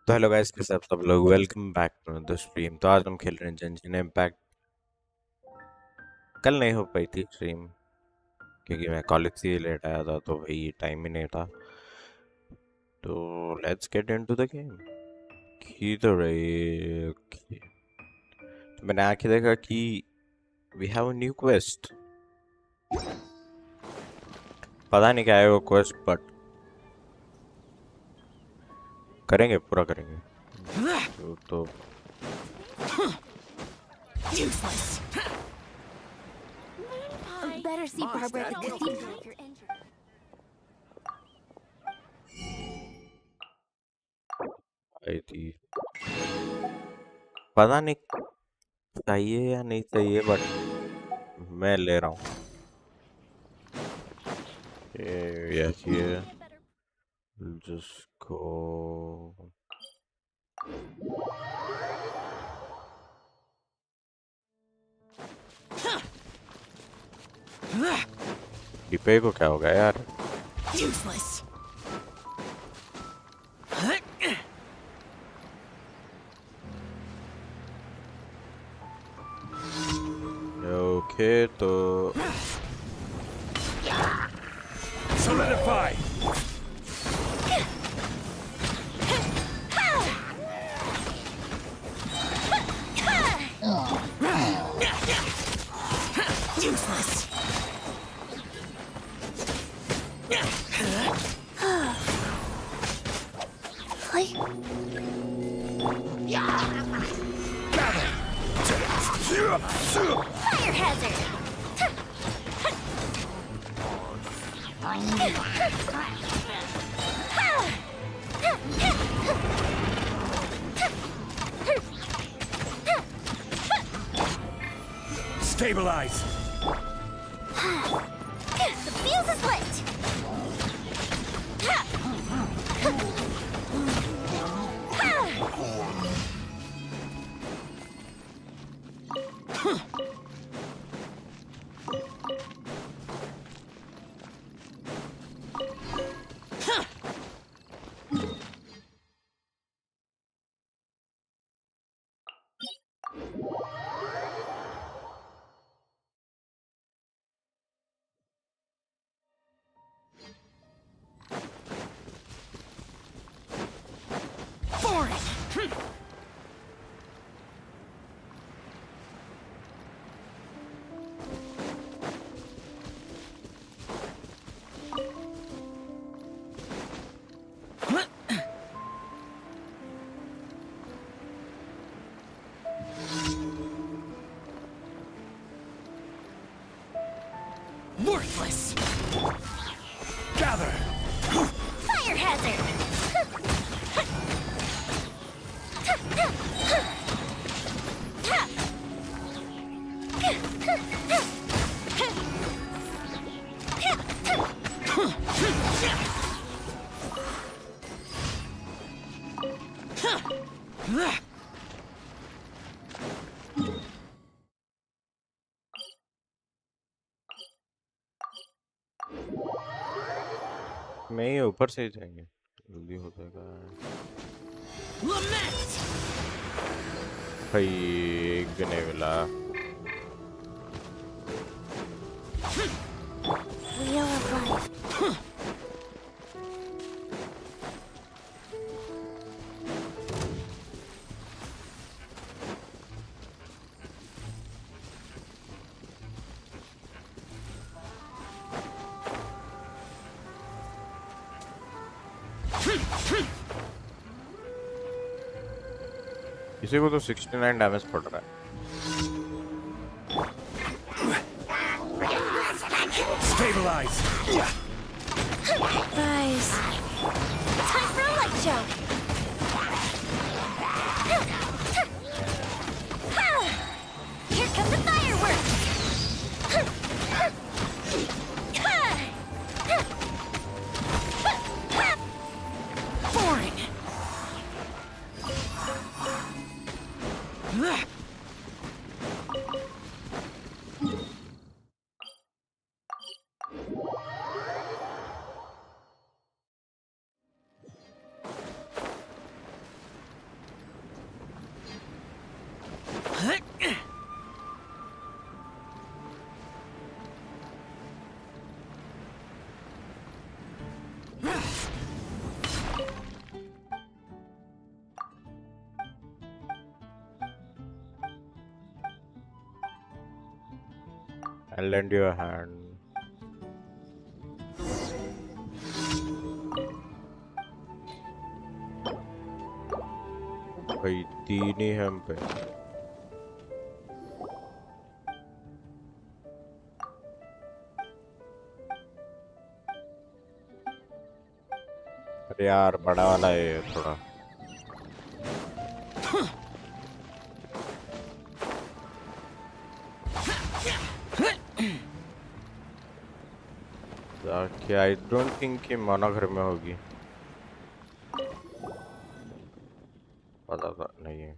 तो hello guys, कैसे आप सब लोग। Welcome back to the stream. तो आज हम खेल रहे हैं जेंशिन इम्पैक्ट। कल नहीं हो पाई थी स्ट्रीम क्योंकि मैं कॉलेज से लेट आया था, तो भाई टाइम ही नहीं था। तो let's get into the game. किधर है ये? तो मैंने आके देखा कि we have a new quest. पता नहीं क्या है वो क्वेस्ट, बट करेंगे, पूरा करेंगे। तो Useless. Better see Barbara at the cathedral if you're entering. आई थी, पता नहीं चाहिए या नहीं चाहिए, बट मैं ले रहा हूँ ये जिसको डिपे को क्या हो गया यार? Useless. ओके, तो Solidify! Useless. Fire hazard. Stabilize! The fuse is lit. Foreign. Worthless. Gather! Fire hazard. मैं ये ऊपर से ही जाएंगे, जल्दी हो जाएगा। Lament. भाई एक भी नहीं मिला। Wheel of life. किसी को तो 69 डैमेज पड़ रहा है। Stabilize! Guys, time for a light show. Here come the fireworks. Foreign. I'll lend you a hand. भाई 3 ही हम पे। अरे यार बड़ा वाला है थोड़ा। कि आई डोंट थिंक कि माना घर में होगी। पता था नहीं है।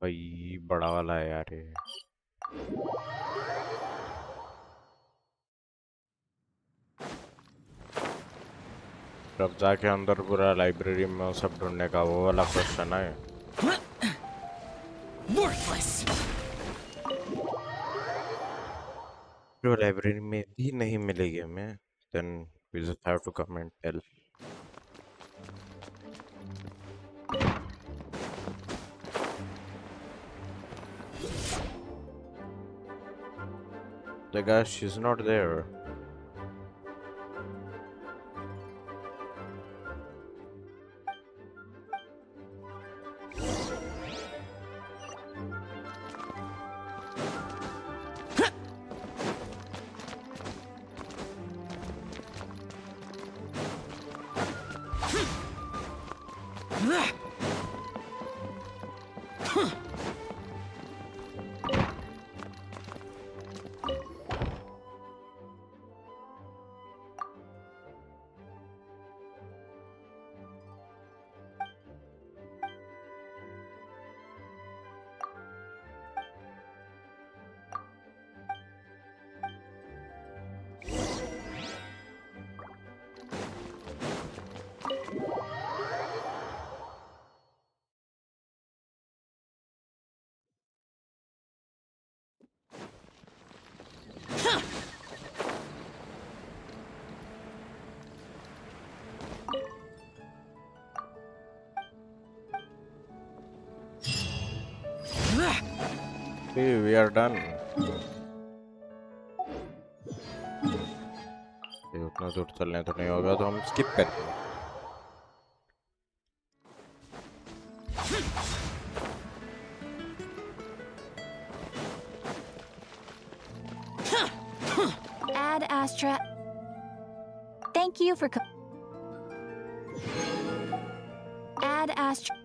भाई बड़ा वाला है यार ये। अब जाके अंदर पूरा लाइब्रेरी में सब ढूंढने का वो वाला क्वेश्चन है। जो लाइब्रेरी में भी नहीं मिलेगी हमें, then we just have to come and tell. The guy, she's not there. Okay, we are done. ये उतना दूर चलने तो नहीं होगा तो हम स्किप करेंगे। Ad Astra. Thank you for Ad Astra.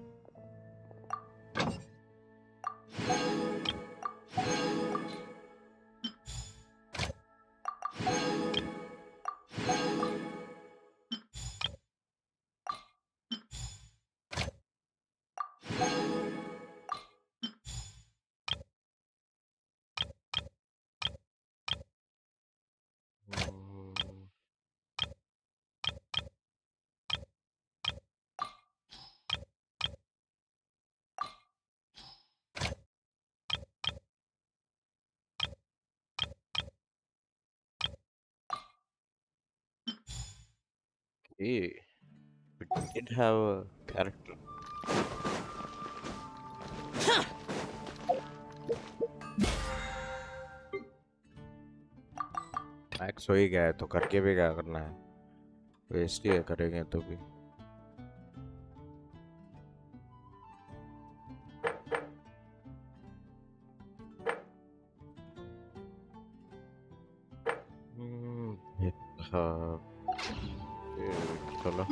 Okay, we did have a character. Max हो ही गया है तो करके भी क्या करना है, वेस्ट ही है करेंगे तो भी। हाँ चलो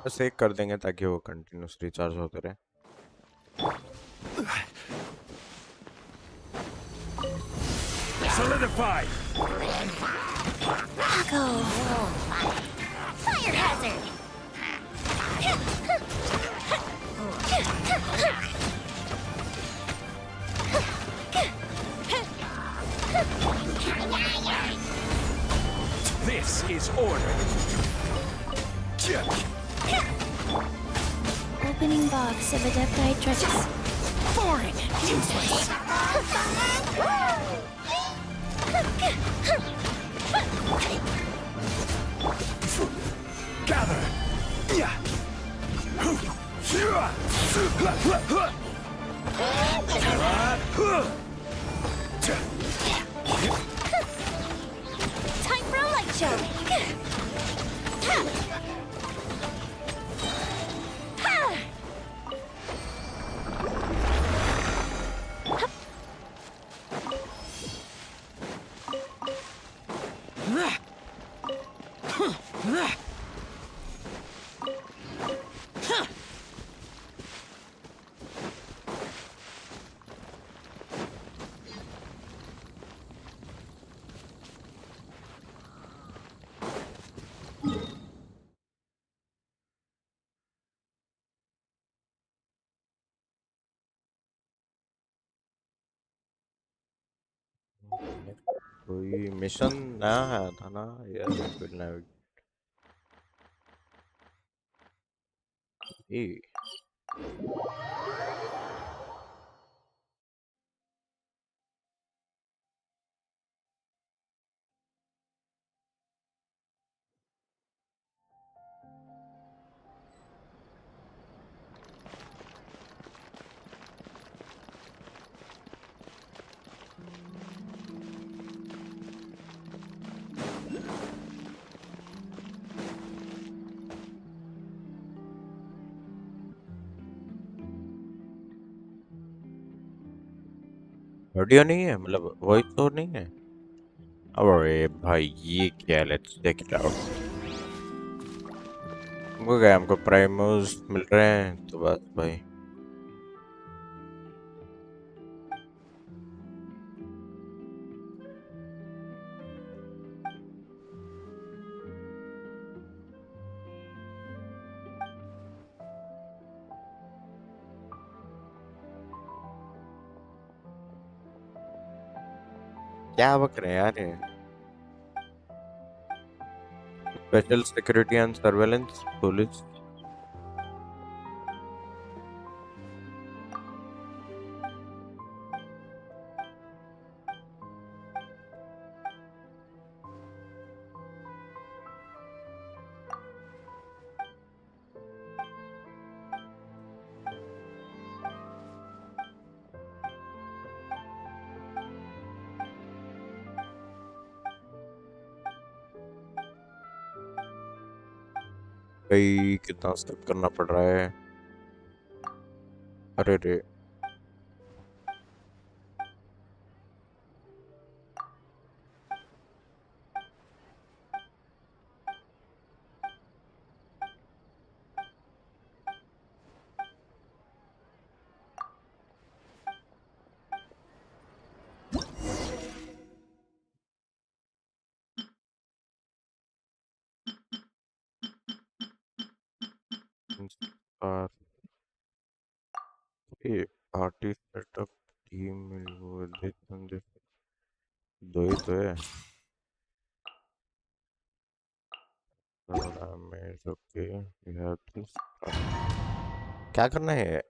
बस एक कर देंगे ताकि वो कंटिन्यूस रिचार्ज होते रहे। Solidify! Go. Fire hazard. is order. Opening box of Adepti treasures. Foreign. Useless. Gather. Time for a light show. कोई मिशन नया आया था ना यार फिर ए ऑडियो नहीं है मतलब वॉइस तो नहीं है अरे भाई ये क्या है लेट्स चेक इट आउट हमको क्या हमको प्राइमर्स मिल रहे हैं तो बस भाई क्या बक रहे हैं यार ये special security and surveillance police भाई कितना स्टेप करना पड़ रहा है अरे रे और ये पार्टी सेटअप टीम दिस दो ही तो है damage okay we have to क्या करना है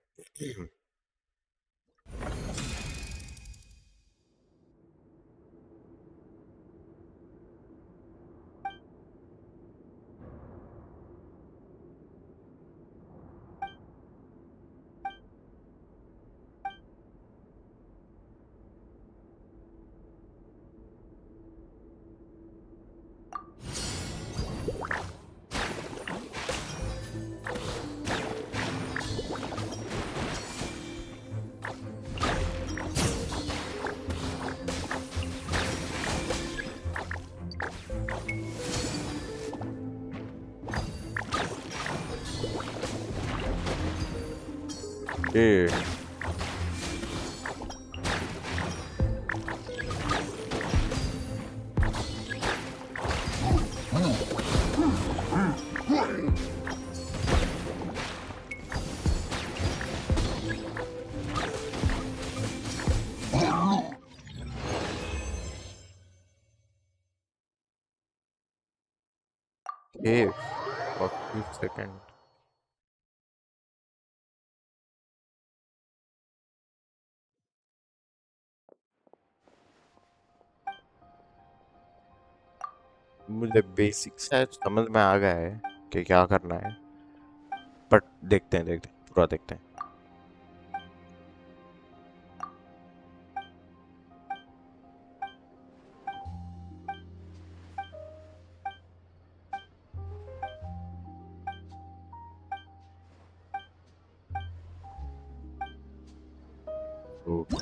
ए Okay, 40 seconds. मुझे बेसिक शायद समझ में आ गया है कि क्या करना है, बट देखते हैं पूरा देखते हैं.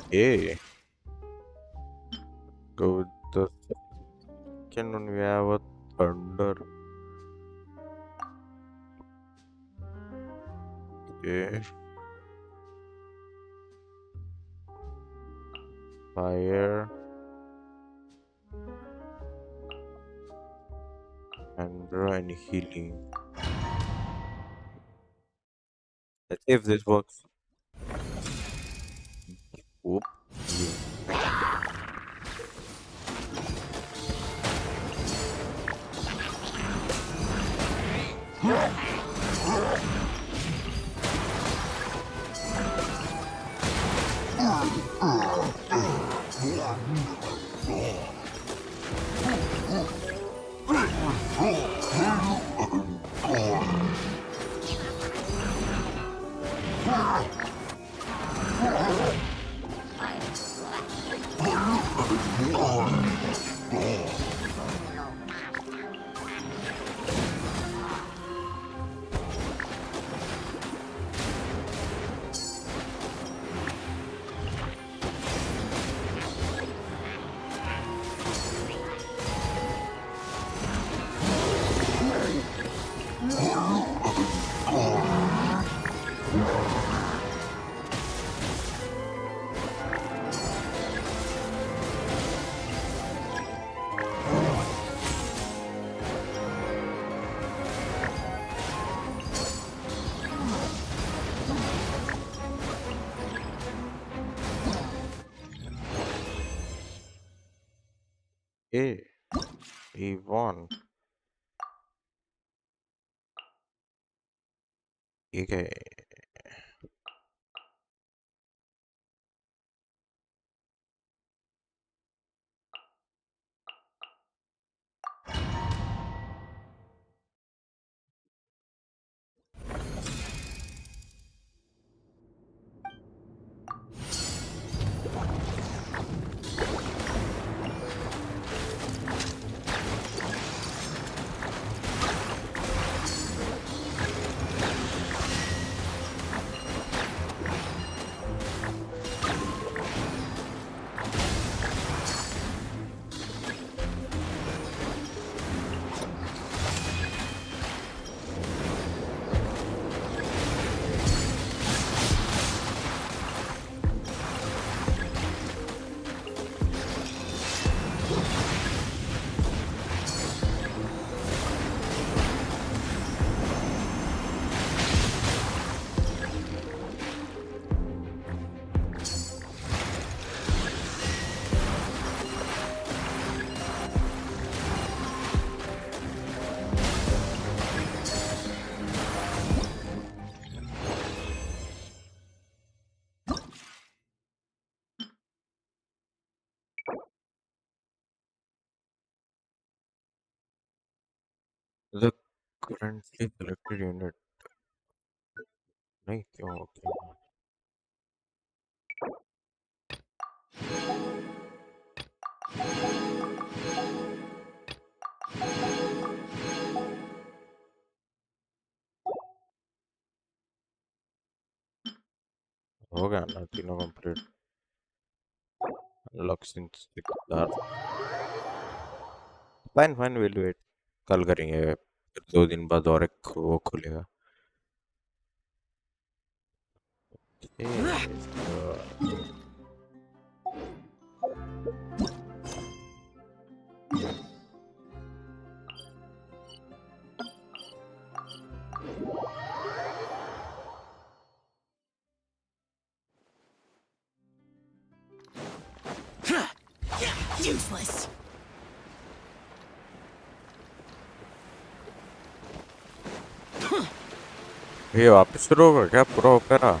Okay, go with the second one. We have a thunder. Okay, fire, and healing. Let's see if this works. Oop. Okay, he won. Okay. The currently selected unit. नहीं क्यों क्यों हो गया ना तीनों complete. Lakshya Sikdar. Fine fine will wait. कल करेंगे फिर 2 दिन बाद और एक वो खुलेगा. Okay, Useless. ये वापस शुरू होगा क्या पूरा ओपेरा?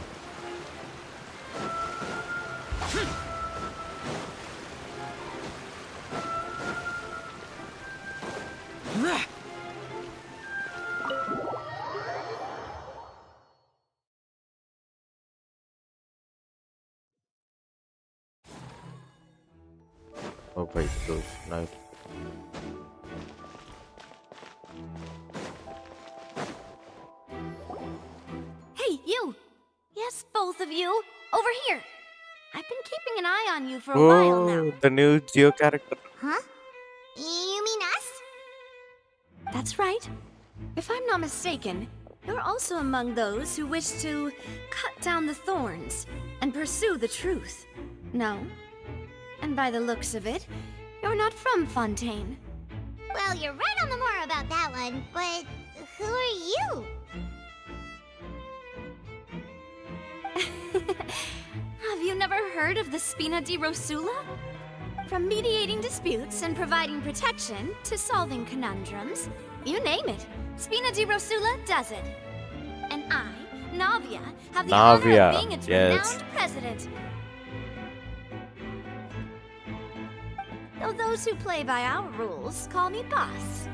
Oh भाई close, nice. Hey, you! Yes, both of you! Over here! I've been keeping an eye on you for a while now. Oh, the new Geo character. Huh? You mean us? That's right. If I'm not mistaken, you're also among those who wish to cut down the thorns and pursue the truth. No? And by the looks of it, you're not from Fontain. Well, you're right on the more about that one, but who are you? Have you never heard of the Spina di Rosula? From mediating disputes and providing protection to solving conundrums, you name it, Spina di Rosula does it. And I, Navia, have the honor Navia, of being its yes. renowned president. Though those who play by our rules call me boss.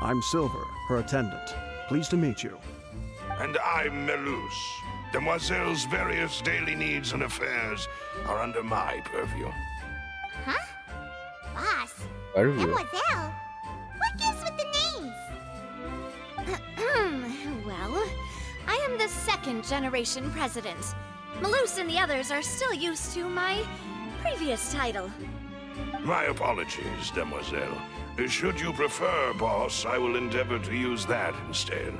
I'm Silver, her attendant. Pleased to meet you. And I'm Melus. Demoiselle's various daily needs and affairs are under my purview. Huh? Boss? Purview? Mademoiselle? What gives with the names? Well, I am the second generation president. Malus and the others are still used to my previous title. My apologies, Demoiselle. Should you prefer, boss, I will endeavor to use that instead.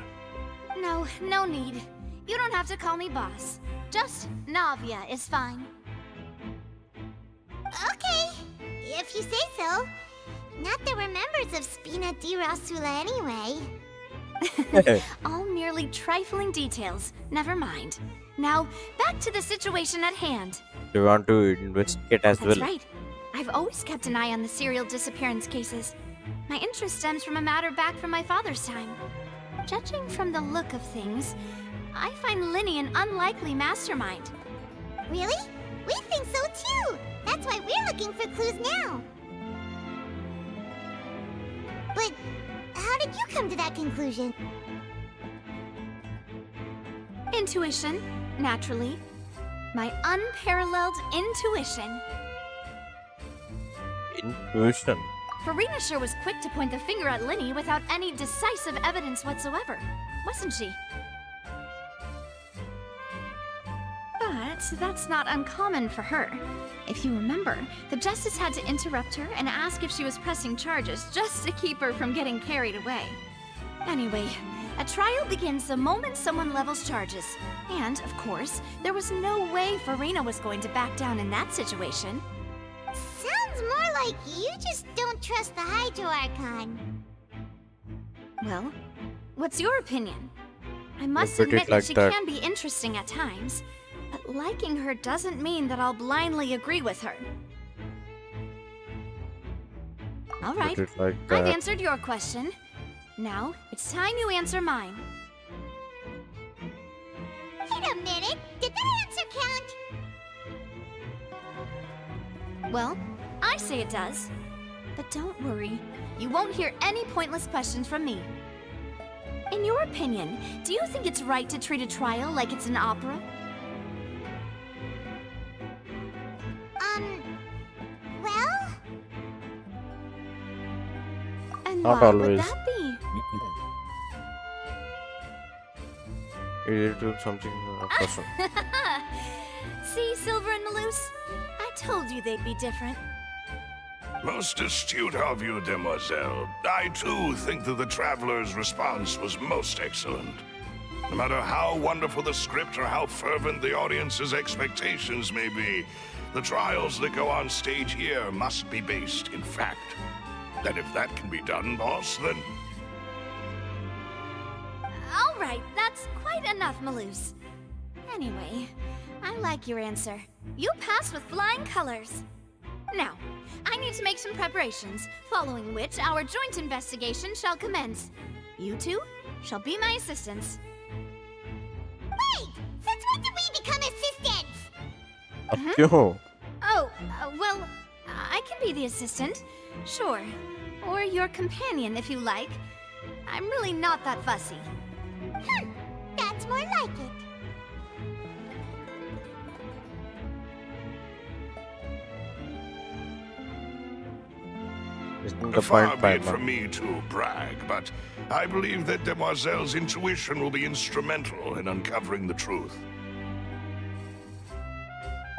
No, no need. You don't have to call me boss. Just Navia is fine. Okay, if you say so. Not that we're members of Spina di Rosula anyway. All merely trifling details. Never mind. Now, back to the situation at hand. Do you want to investigate as That's well? right. I've always kept an eye on the serial disappearance cases. My interest stems from a matter back from my father's time. Judging from the look of things, I find Linny an unlikely mastermind. Really? We think so too! That's why we're looking for clues now. But how did you come to that conclusion? Intuition, naturally. My unparalleled intuition. Intuition. Farina sure was quick to point the finger at Linny without any decisive evidence whatsoever, wasn't she? But that's not uncommon for her. If you remember, the Justice had to interrupt her and ask if she was pressing charges just to keep her from getting carried away. Anyway, a trial begins the moment someone levels charges. And, of course, there was no way Farina was going to back down in that situation. Sounds more like you just don't trust the Hydro Archon. Well, what's your opinion? I must put it admit like that she that. can be interesting at times, but liking her doesn't mean that I'll blindly agree with her. All right, Put it like I've that. answered your question. Now, it's time you answer mine. Wait a minute, did that answer count? Well, I say it does. But don't worry, you won't hear any pointless questions from me. In your opinion, do you think it's right to treat a trial like it's an opera? Well? And Not what would always. that be? You do something person. See, Silver and Malus? I told you they'd be different. Most astute of you, Demoiselle. I too think that the Traveler's response was most excellent. No matter how wonderful the script or how fervent the audience's expectations may be, the trials that go on stage here must be based in fact. And if that can be done, boss, then All right, that's quite enough, Malus. Anyway, I like your answer. You passed with flying colors. Now, I need to make some preparations, following which our joint investigation shall commence. You two, shall be my assistants. Wait! Since when did we become assistants? अब क्यों? Oh, well, I can be the assistant, sure. Or your companion if you like. I'm really not that fussy. That's more like it. Isn't the Far point, be it Paimon? from me to brag, but I believe that Demoiselle's intuition will be instrumental in uncovering the truth.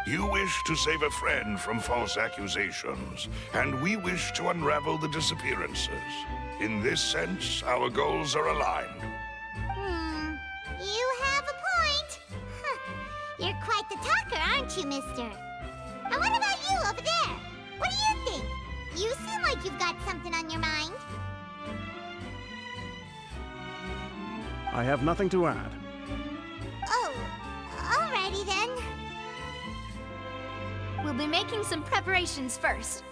You wish to save a friend from false accusations, and we wish to unravel the disappearances. In this sense, our goals are aligned. You have a point. You're quite the talker, aren't you, mister? And what about you over there? What do you think? You seem like you've got something on your mind. I have nothing to add. Oh, alrighty then. We'll be making some preparations first.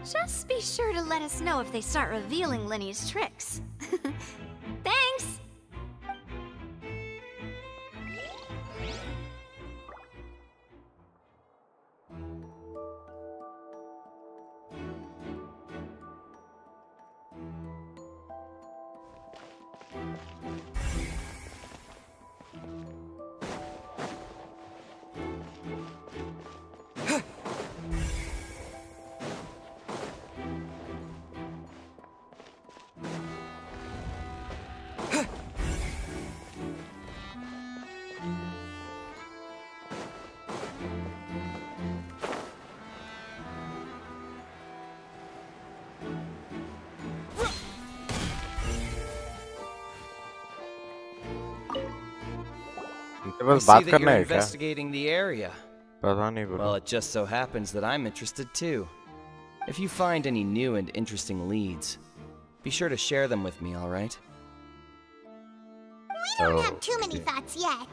Just be sure to let us know if they start revealing Linny's tricks. Thanks! इनके I pass see बात that करना you're है क्या? investigating the area. पता नहीं Well, बोलो. it just so happens that I'm interested too. If you find any new and interesting leads, be sure to share them with me, alright? We don't have too many thoughts yet.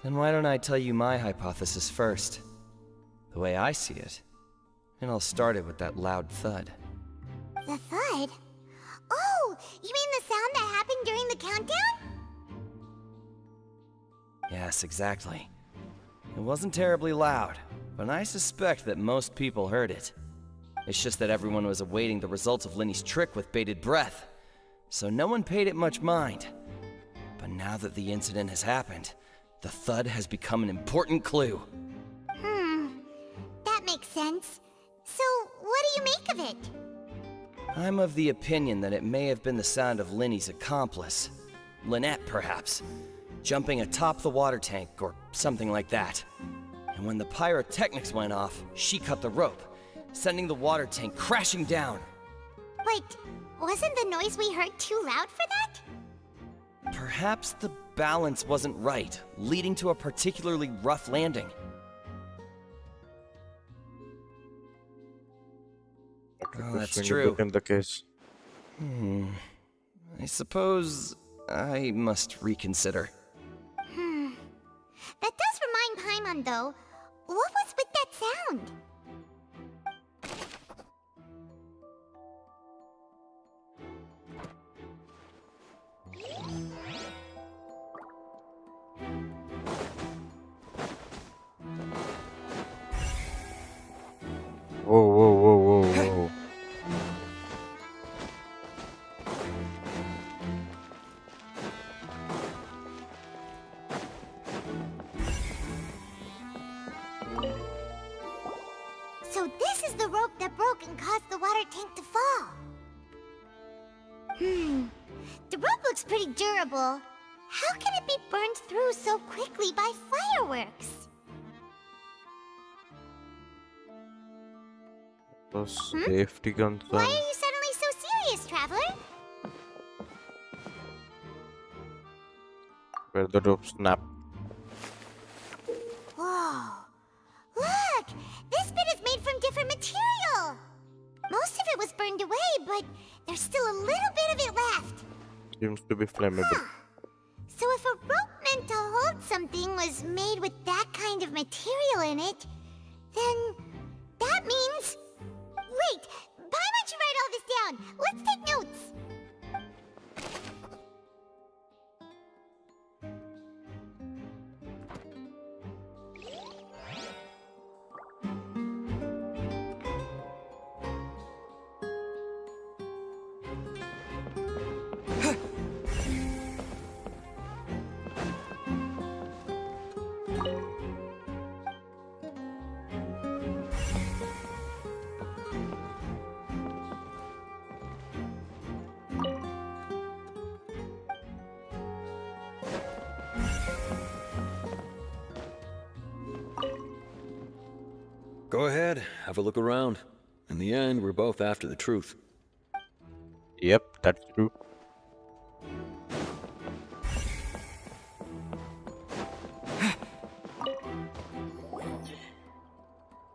Then why don't I tell you my hypothesis first? The way I see it. And I'll start it with that loud thud. The thud? Oh, you mean the sound that happened during the countdown? Yes, exactly. It wasn't terribly loud, but I suspect that most people heard it. It's just that everyone was awaiting the results of Linny's trick with bated breath, so no one paid it much mind. But now that the incident has happened, the thud has become an important clue. That makes sense. So, what do you make of it? I'm of the opinion that it may have been the sound of Linny's accomplice. Lynette, perhaps. Jumping atop the water tank or something like that. And when the pyrotechnics went off, she cut the rope, sending the water tank crashing down. Wait, wasn't the noise we heard too loud for that? Perhaps the balance wasn't right, leading to a particularly rough landing. Oh, that's When you true. look in the case. I suppose I must reconsider. That does remind Paimon, though. What was with that sound? Whoa, whoa, whoa, whoa, whoa. So this is the rope that broke and caused the water tank to fall. The rope looks pretty durable. How can it be burned through so quickly by fireworks? So safety Why concern. are you suddenly so serious, Traveler? Where the rope snap. Whoa. Look! This bit is made from different material! Most of it was burned away, but there's still a little bit of it left. Seems to be flammable. So if a rope meant to hold something was made with that kind of material in it, then that means... Wait! Paimon should write all this down! Let's take notes! Go ahead, have a look around. In the end, we're both after the truth. Yep, that's true.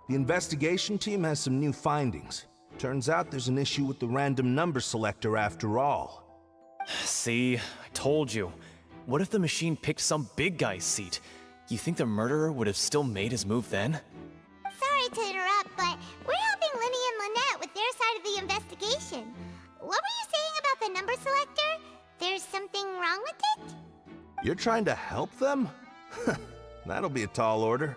The investigation team has some new findings. Turns out there's an issue with the random number selector after all. See, I told you. What if the machine picked some big guy's seat? You think the murderer would have still made his move then? Sorry to interrupt, but we're helping Linny and Lynette with their side of the investigation. What were you saying about the number selector? There's something wrong with it? You're trying to help them? That'll be a tall order.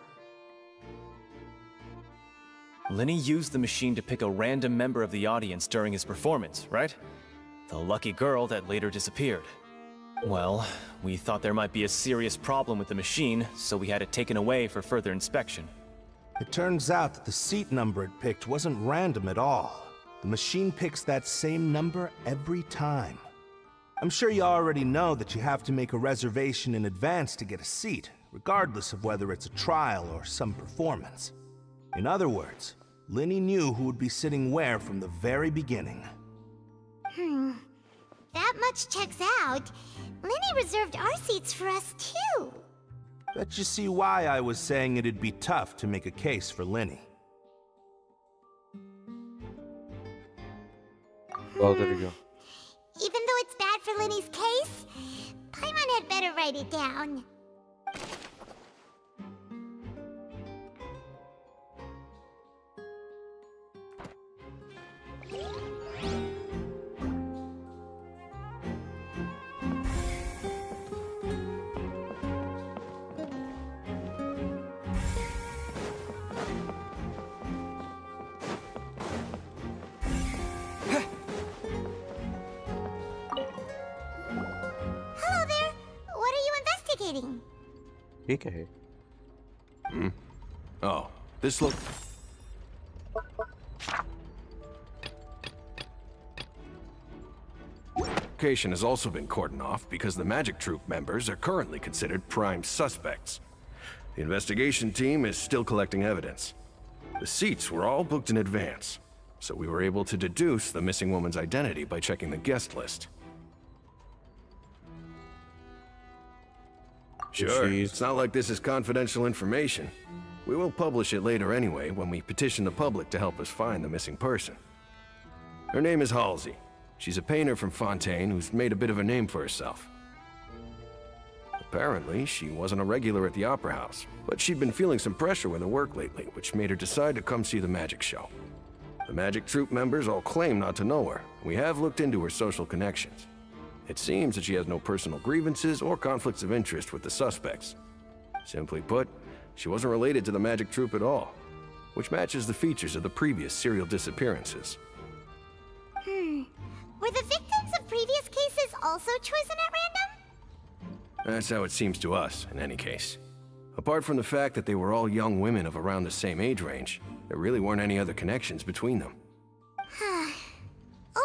Linny used the machine to pick a random member of the audience during his performance, right? The lucky girl that later disappeared. Well, we thought there might be a serious problem with the machine, so we had it taken away for further inspection. It turns out that the seat number it picked wasn't random at all. The machine picks that same number every time. I'm sure you already know that you have to make a reservation in advance to get a seat, regardless of whether it's a trial or some performance. In other words, Linny knew who would be sitting where from the very beginning. That much checks out. Linny reserved our seats for us too. Bet you see why I was saying it'd be tough to make a case for Linny. Well, there you go. Even though it's bad for Linny's case, Paimon had better write it down. Hello there. What are you investigating? ठीक है. Oh, this look... Location has also been cordoned off because the Magic Troop members are currently considered prime suspects. The investigation team is still collecting evidence. The seats were all booked in advance, so we were able to deduce the missing woman's identity by checking the guest list. Sure, it's not like this is confidential information. We will publish it later anyway when we petition the public to help us find the missing person. Her name is Halsey. She's a painter from Fontain who's made a bit of a name for herself. Apparently, she wasn't a regular at the Opera House, but she'd been feeling some pressure with her work lately, which made her decide to come see the magic show. The Magic Troop members all claim not to know her. We have looked into her social connections. It seems that she has no personal grievances or conflicts of interest with the suspects. Simply put, she wasn't related to the Magic Troop at all, which matches the features of the previous serial disappearances. Were the victims of previous cases also chosen at random? That's how it seems to us, in any case. Apart from the fact that they were all young women of around the same age range, there really weren't any other connections between them.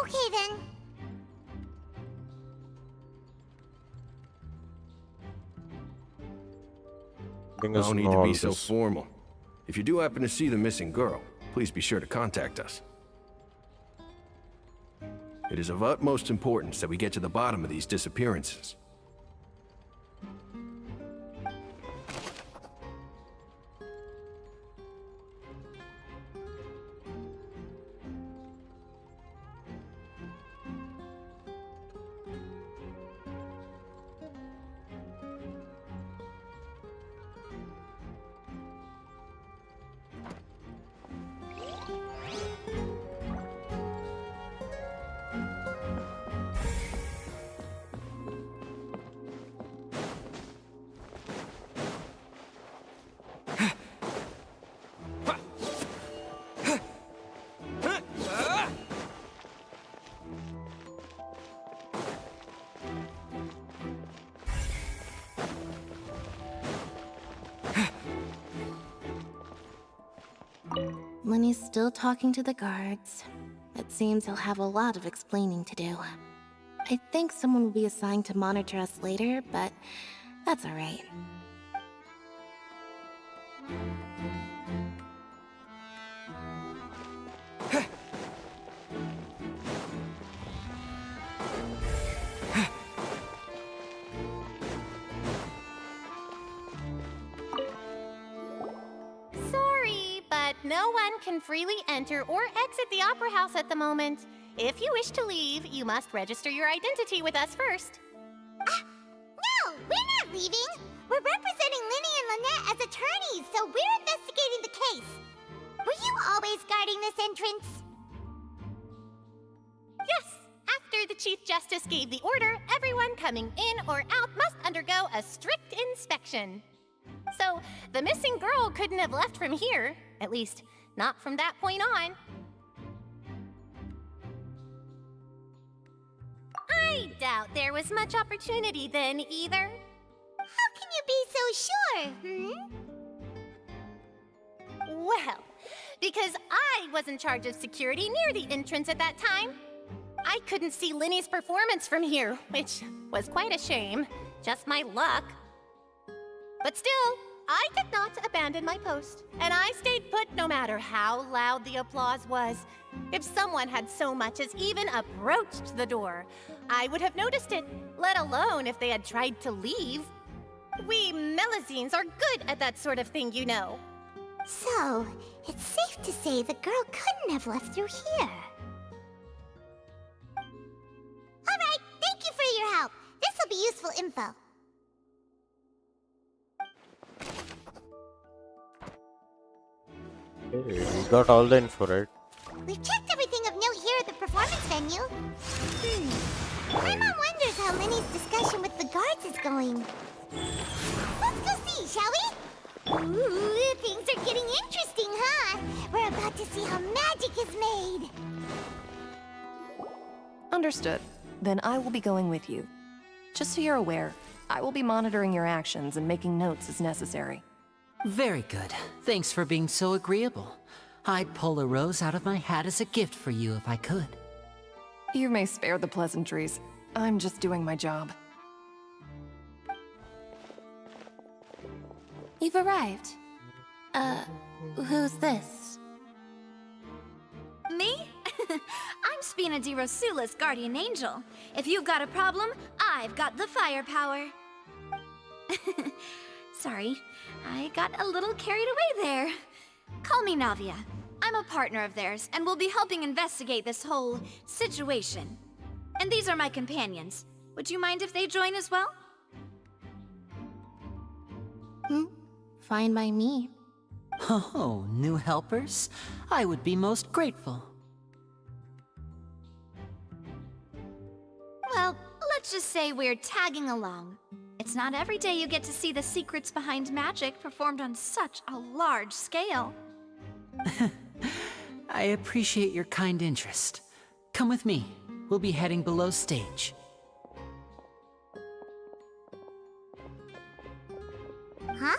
Okay then. No need to be so formal. If you do happen to see the missing girl, please be sure to contact us. It is of utmost importance that we get to the bottom of these disappearances. Lenny's still talking to the guards. It seems he'll have a lot of explaining to do. I think someone will be assigned to monitor us later, but that's alright. Sorry, but no one can freely enter or exit the Opera House at the moment. If you wish to leave, you must register your identity with us first. No, we're not leaving. We're representing Linny and Lynette as attorneys, so we're investigating the case. Were you always guarding this entrance? Yes. After the Chief Justice gave the order, everyone coming in or out must undergo a strict inspection. So, the missing girl couldn't have left from here. At least, not from that point on. I doubt there was much opportunity then, either. How can you be so sure, Well, because I was in charge of security near the entrance at that time. I couldn't see Linny's performance from here, which was quite a shame. Just my luck. But still, I did not abandon my post, and I stayed put no matter how loud the applause was. If someone had so much as even approached the door, I would have noticed it, let alone if they had tried to leave. We Melazines are good at that sort of thing, you know. So, it's safe to say the girl couldn't have left through here. Alright, thank you for your help. This'll be useful info. Hey, we got all the info, right? We've checked everything of note here at the performance venue. My mom wonders how Linny's discussion with the guards is going. Let's go see, shall we? Ooh, things are getting interesting, huh? We're about to see how magic is made. Understood. Then I will be going with you. Just so you're aware, I will be monitoring your actions and making notes as necessary. Very good. Thanks for being so agreeable. I'd pull a rose out of my hat as a gift for you if I could. You may spare the pleasantries. I'm just doing my job. You've arrived. Who's this? Me? I'm Spina di Rosula's guardian angel. If you've got a problem, I've got the firepower. Sorry, I got a little carried away there. Call me Navia. I'm a partner of theirs, and will be helping investigate this whole situation. And these are my companions. Would you mind if they join as well? Fine by me. Oh, new helpers? I would be most grateful. Well, let's just say we're tagging along. It's not every day you get to see the secrets behind magic performed on such a large scale. I appreciate your kind interest. Come with me. We'll be heading below stage. Huh?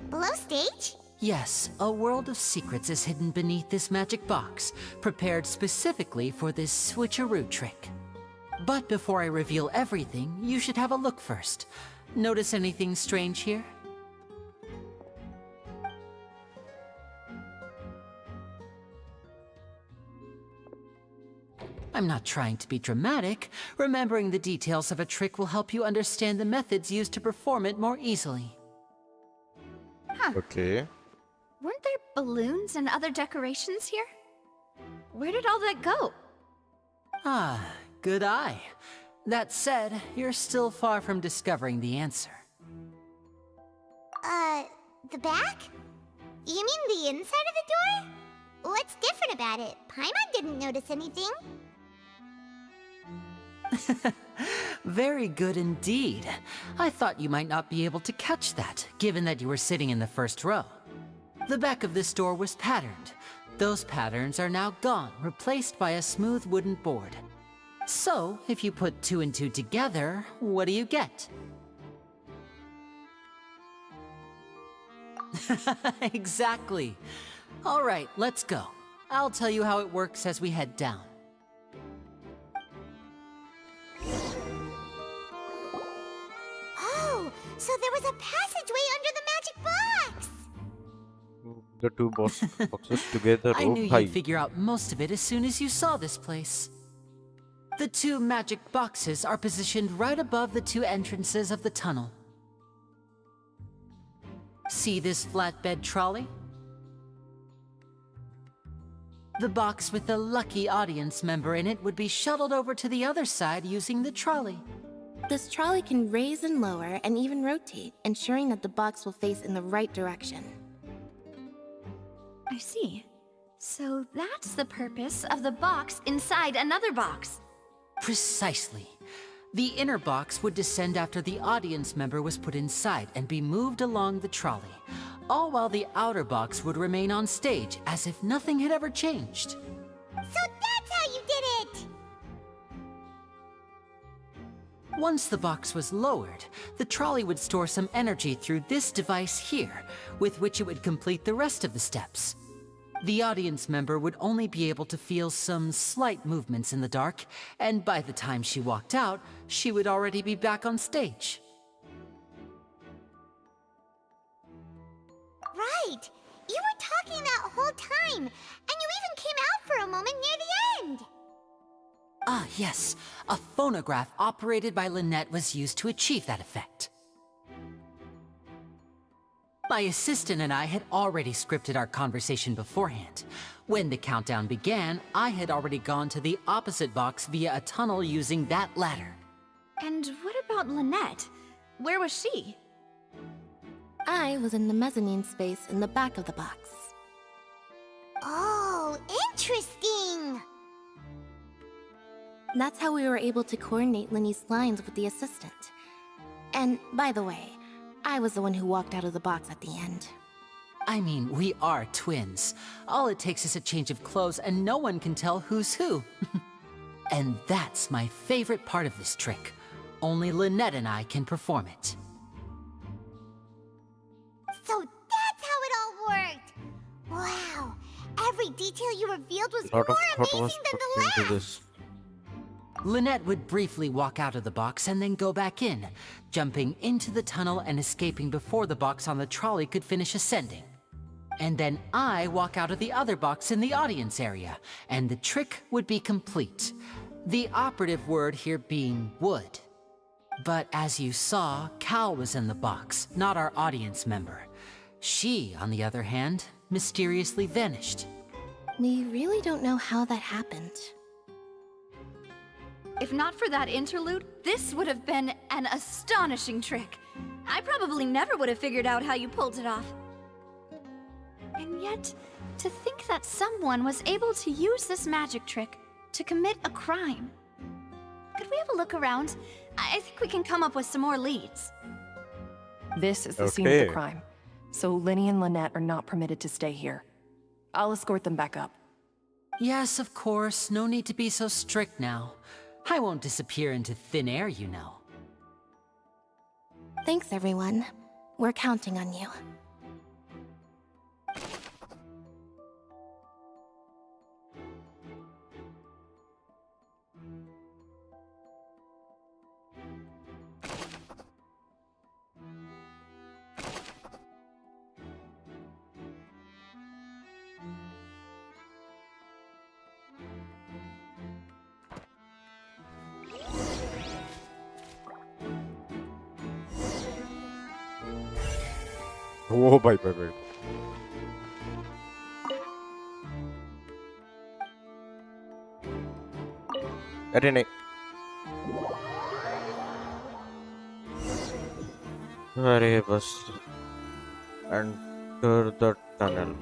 Below stage? Yes, a world of secrets is hidden beneath this magic box, prepared specifically for this switcheroo trick. But before I reveal everything, you should have a look first. Notice anything strange here? I'm not trying to be dramatic. Remembering the details of a trick will help you understand the methods used to perform it more easily. Huh. Okay. Weren't there balloons and other decorations here? Where did all that go? Ah, good eye. That said, you're still far from discovering the answer. The back? You mean the inside of the door? What's different about it? Paimon didn't notice anything. Very good indeed. I thought you might not be able to catch that, given that you were sitting in the first row. The back of this door was patterned. Those patterns are now gone, replaced by a smooth wooden board. So, if you put 2 and 2 together, what do you get? Exactly. All right, let's go. I'll tell you how it works as we head down. Oh, so there was a passageway under the magic box! The two boxes together. I Oh, knew bhai. you'd figure out most of it as soon as you saw this place. The two magic boxes are positioned right above the two entrances of the tunnel. See this flatbed trolley? The box with the lucky audience member in it would be shuttled over to the other side using the trolley. This trolley can raise and lower and even rotate, ensuring that the box will face in the right direction. I see. So that's the purpose of the box inside another box. Precisely. The inner box would descend after the audience member was put inside and be moved along the trolley, all while the outer box would remain on stage as if nothing had ever changed. So that's how you did it! Once the box was lowered, the trolley would store some energy through this device here, with which it would complete the rest of the steps. The audience member would only be able to feel some slight movements in the dark, and by the time she walked out, she would already be back on stage. Right! You were talking that whole time, and you even came out for a moment near the end! Ah, yes. A phonograph operated by Lynette was used to achieve that effect. My assistant and I had already scripted our conversation beforehand. When the countdown began, I had already gone to the opposite box via a tunnel using that ladder. And what about Lynette? Where was she? I was in the mezzanine space in the back of the box. Oh, interesting! That's how we were able to coordinate Linny's lines with the assistant. And, by the way, I was the one who walked out of the box at the end. I mean, we are twins. All it takes is a change of clothes and no one can tell who's who. And that's my favorite part of this trick. Only Lynette and I can perform it. So that's how it all worked! Wow! Every detail you revealed was A lot more of thought was amazing than put the into last! this. Lynette would briefly walk out of the box and then go back in, jumping into the tunnel and escaping before the box on the trolley could finish ascending. And then I walk out of the other box in the audience area, and the trick would be complete. The operative word here being would. But as you saw, Cal was in the box, not our audience member. She, on the other hand, mysteriously vanished. We really don't know how that happened. If not for that interlude, this would have been an astonishing trick. I probably never would have figured out how you pulled it off. And yet, to think that someone was able to use this magic trick to commit a crime. Could we have a look around? I think we can come up with some more leads. This is the scene of the Okay. crime, so Linny and Lynette are not permitted to stay here. I'll escort them back up. Yes, of course, no need to be so strict now. I won't disappear into thin air, you know. Thanks, everyone. We're counting on you. Oh, bye. अरे नहीं अरे बस enter the tunnel.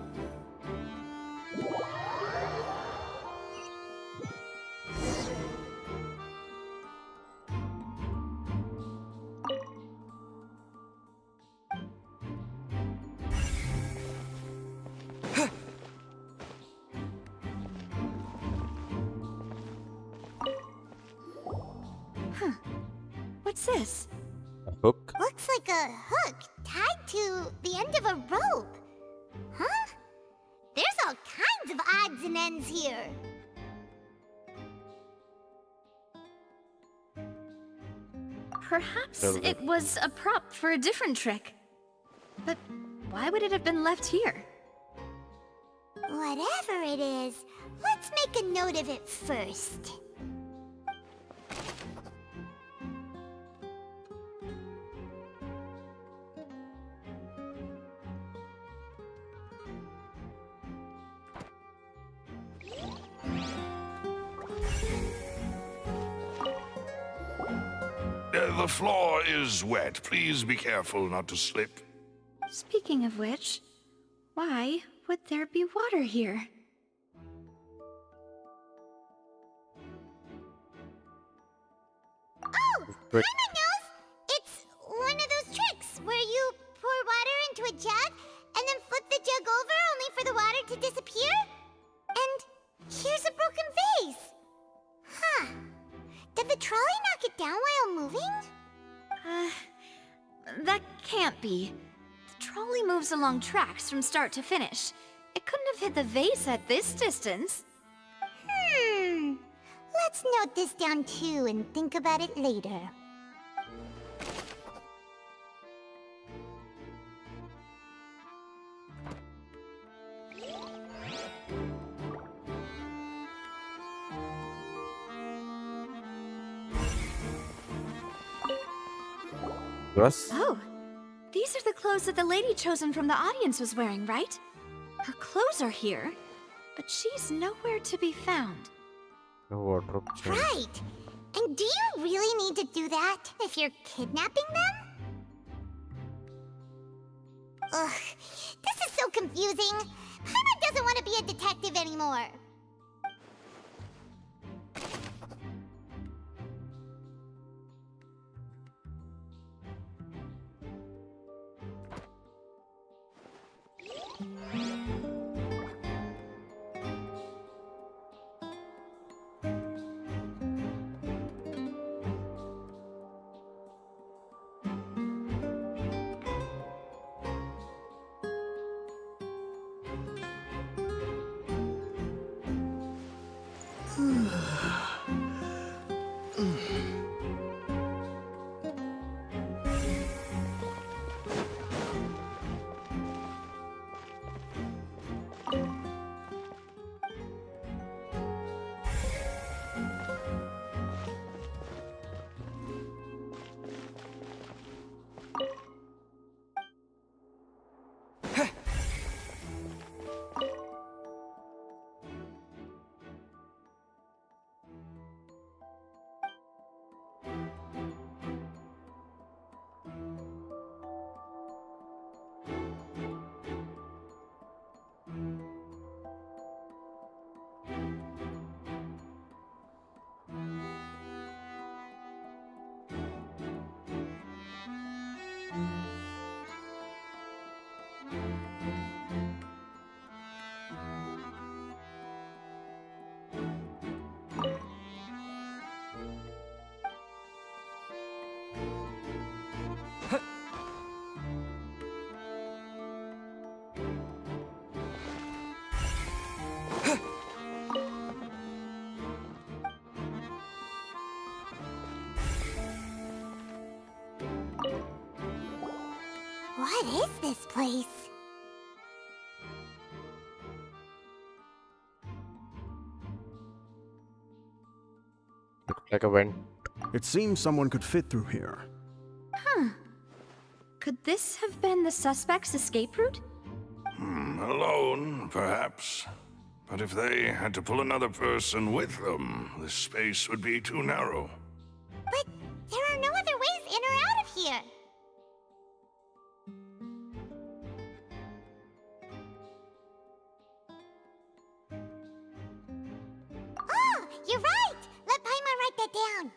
What's this? A hook. Looks like a hook tied to the end of a rope. Huh? There's all kinds of odds and ends here. Perhaps it was a prop for a different trick. But why would it have been left here? Whatever it is, let's make a note of it first. The floor is wet. Please be careful not to slip. Speaking of which, why would there be water here? Oh! Paimon knows! It's one of those tricks where you pour water into a jug and then flip the jug over only for the water to disappear? And here's a broken vase! Huh. Did the trolley knock it down while moving? That can't be. The trolley moves along tracks from start to finish. It couldn't have hit the vase at this distance. Let's note this down too and think about it later. Yes. Oh, these are the clothes that the lady chosen from the audience was wearing, right? Her clothes are here, but she's nowhere to be found. No wardrobe change. Right. And do you really need to do that if you're kidnapping them? Ugh, this is so confusing. Paimon doesn't want to be a detective anymore. What is this place? Looks like a vent. It seems someone could fit through here. Huh. Could this have been the suspect's escape route? Alone, perhaps. But if they had to pull another person with them, the space would be too narrow. But there are no other ways in or out of here. Oh, you're right! Let Paimon write that down.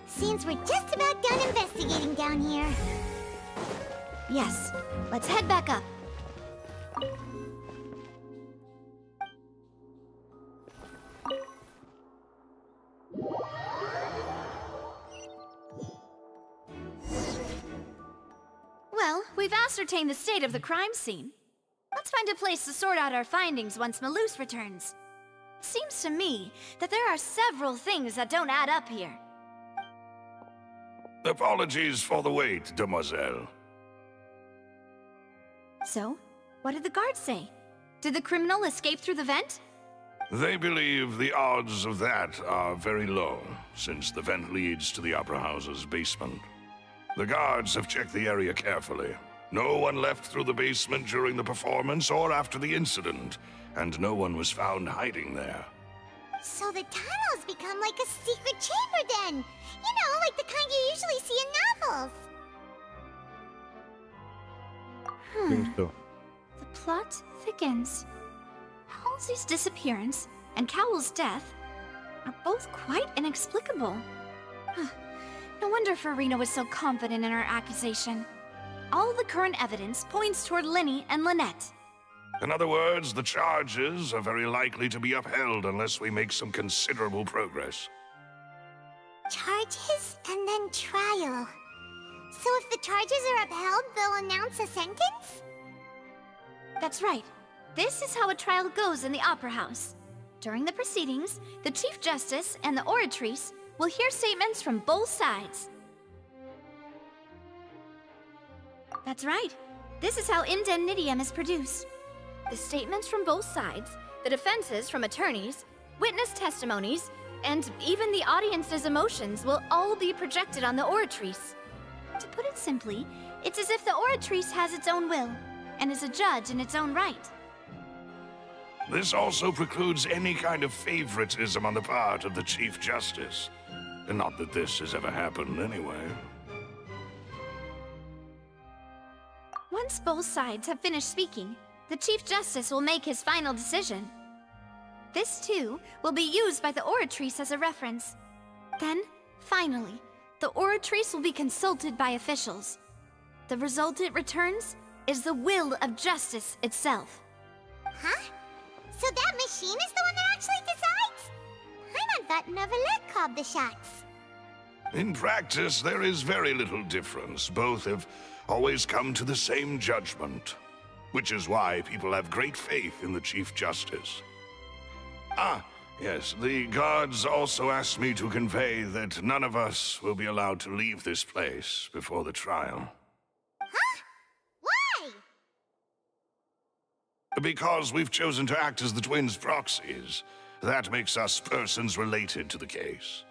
Seems we're just about done investigating down here. Yes, let's head back up. Well, we've ascertained the state of the crime scene. Let's find a place to sort out our findings once Malus returns. It seems to me that there are several things that don't add up here. Apologies for the wait, demoiselle. So, what did the guards say? Did the criminal escape through the vent? They believe the odds of that are very low, since the vent leads to the Opera House's basement. The guards have checked the area carefully. No one left through the basement during the performance or after the incident, and no one was found hiding there. So the tunnels become like a secret chamber then! You know, like the kind you usually see in novels! Think so. The plot thickens. Halsey's disappearance and Cowell's death are both quite inexplicable. No wonder Farina was so confident in her accusation. All the current evidence points toward Linny and Lynette. In other words, the charges are very likely to be upheld unless we make some considerable progress. Charges and then trial. So if the charges are upheld, they'll announce a sentence? That's right. This is how a trial goes in the Opera House. During the proceedings, the Chief Justice and the Oratrice will hear statements from both sides. That's right. This is how indemnitium is produced. The statements from both sides, the defenses from attorneys, witness testimonies, and even the audience's emotions will all be projected on the Oratrice. To put it simply, it's as if the Oratrice has its own will, and is a judge in its own right. This also precludes any kind of favoritism on the part of the Chief Justice. And not that this has ever happened anyway. Once both sides have finished speaking, the Chief Justice will make his final decision. This, too, will be used by the Oratrice as a reference. Then, finally, the Oratrice will be consulted by officials. The result it returns is the will of justice itself. Huh? So that machine is the one that actually decides? Paimon thought Neverlet called the shots. In practice, there is very little difference. Both have always come to the same judgment, which is why people have great faith in the Chief Justice. Ah, yes, the guards also asked me to convey that none of us will be allowed to leave this place before the trial. Huh? Why? Because we've chosen to act as the twins' proxies. That makes us persons related to the case.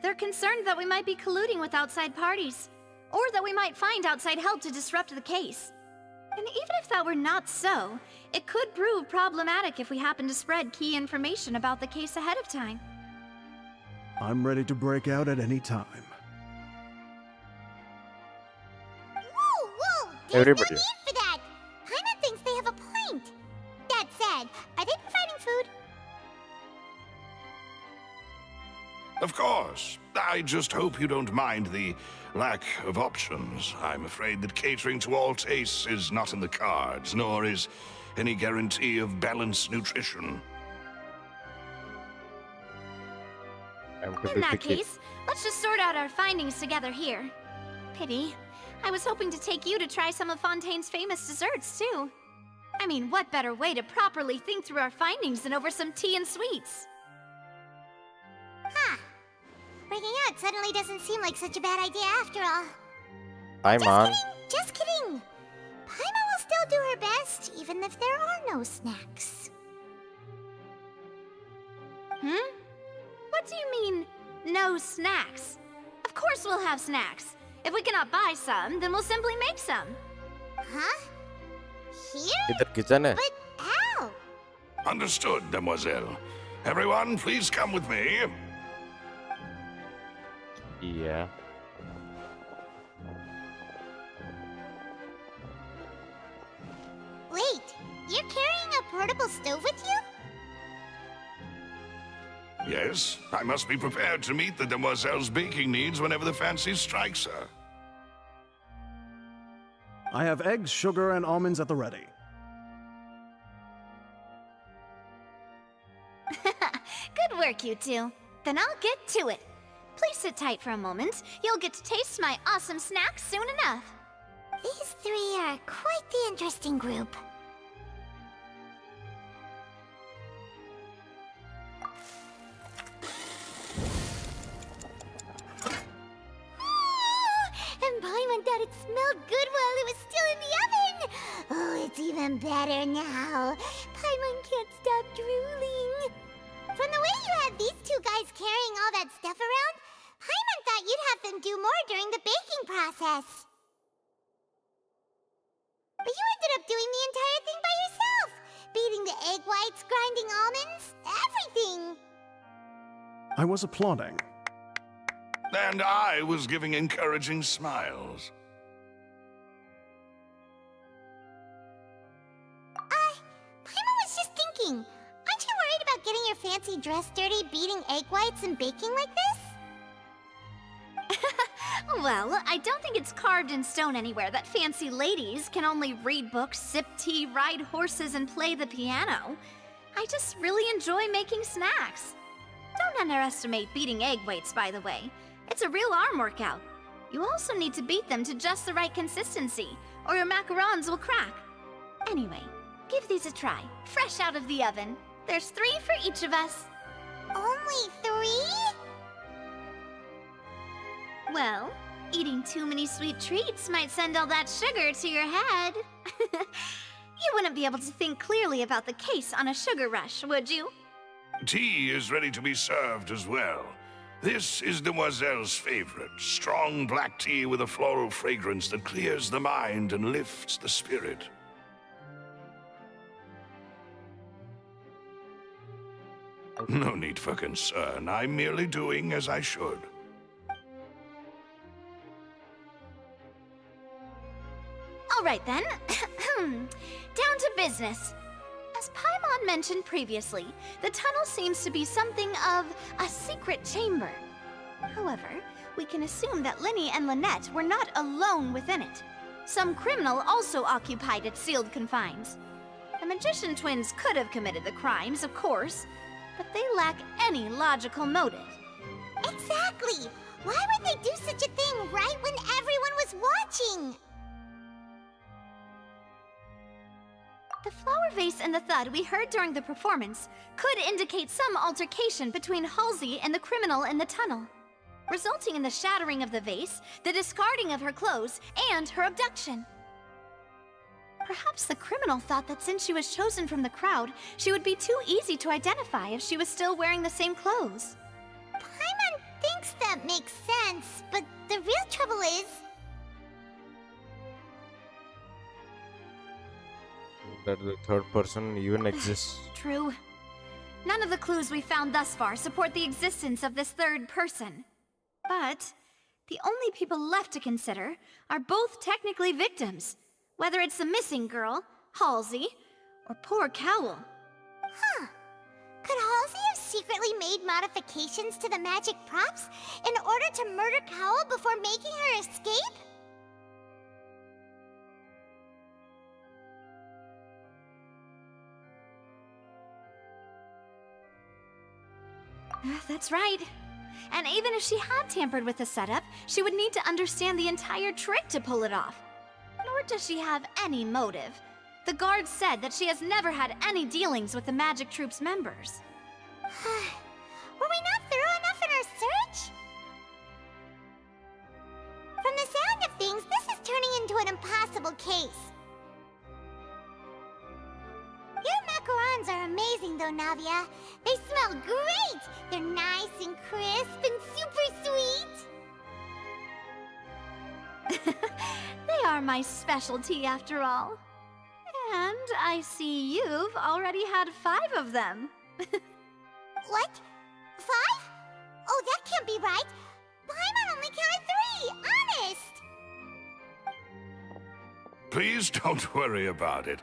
They're concerned that we might be colluding with outside parties, or that we might find outside help to disrupt the case. And even if that were not so, it could prove problematic if we happen to spread key information about the case ahead of time. I'm ready to break out at any time. Whoa! There's Everybody. no need for that! Paimon thinks they have a point. That said, are they providing food? Of course. I just hope you don't mind the lack of options. I'm afraid that catering to all tastes is not in the cards, nor is any guarantee of balanced nutrition. In that case, let's just sort out our findings together here. Pity. I was hoping to take you to try some of Fontaine's famous desserts, too. I mean, what better way to properly think through our findings than over some tea and sweets? Huh. Breaking out suddenly doesn't seem like such a bad idea after all. Paimon. Just kidding! Paimon will still do her best, even if there are no snacks. What do you mean, no snacks? Of course we'll have snacks. If we cannot buy some, then we'll simply make some. Huh? Here? इधर kitchen है. But how? Understood, demoiselle. Everyone, please come with me. Yeah. Wait, you're carrying a portable stove with you? Yes, I must be prepared to meet the demoiselle's baking needs whenever the fancy strikes her. I have eggs, sugar, and almonds at the ready. Good work, you two. Then I'll get to it. Please sit tight for a moment. You'll get to taste my awesome snack soon enough. These three are quite the interesting group. And Paimon thought it smelled good while it was still in the oven! Oh, it's even better now. Paimon can't stop drooling. From the way you had these two guys carrying all that stuff around, Paimon thought you'd have them do more during the baking process. But you ended up doing the entire thing by yourself! Beating the egg whites, grinding almonds, everything! I was applauding. And I was giving encouraging smiles. Paimon was just thinking, aren't you worried about getting your fancy dress dirty beating egg whites and baking like this? Well, I don't think it's carved in stone anywhere that fancy ladies can only read books, sip tea, ride horses, and play the piano. I just really enjoy making snacks. Don't underestimate beating egg whites, by the way. It's a real arm workout. You also need to beat them to just the right consistency, or your macarons will crack. Anyway, give these a try, fresh out of the oven. There's 3 for each of us. Only 3? Well, eating too many sweet treats might send all that sugar to your head. You wouldn't be able to think clearly about the case on a sugar rush, would you? Tea is ready to be served as well. This is Demoiselle's favorite, strong black tea with a floral fragrance that clears the mind and lifts the spirit. No need for concern. I'm merely doing as I should. All right then. Down to business. As Paimon mentioned previously, the tunnel seems to be something of a secret chamber. However, we can assume that Linny and Lynette were not alone within it. Some criminal also occupied its sealed confines. The magician twins could have committed the crimes, of course, but they lack any logical motive. Exactly! Why would they do such a thing right when everyone was watching? The flower vase and the thud we heard during the performance could indicate some altercation between Halsey and the criminal in the tunnel, resulting in the shattering of the vase, the discarding of her clothes, and her abduction. Perhaps the criminal thought that since she was chosen from the crowd, she would be too easy to identify if she was still wearing the same clothes. Paimon thinks that makes sense, but the real trouble is... that the third person even exists. True. None of the clues we found thus far support the existence of this third person. But the only people left to consider are both technically victims, whether it's the missing girl, Halsey, or poor Cowl. Huh. Could Halsey have secretly made modifications to the magic props in order to murder Cowl before making her escape? That's right. And even if she had tampered with the setup, she would need to understand the entire trick to pull it off. Nor does she have any motive. The guards said that she has never had any dealings with the Magic Troop's members. Were we not thorough enough in our search? From the sound of things, this is turning into an impossible case. Your macarons are amazing though, Navia. They smell great! They're nice and crisp and super sweet! They are my specialty after all. And I see you've already had 5 of them. What? 5? Oh, that can't be right! Paimon only counted 3, honest! Please don't worry about it.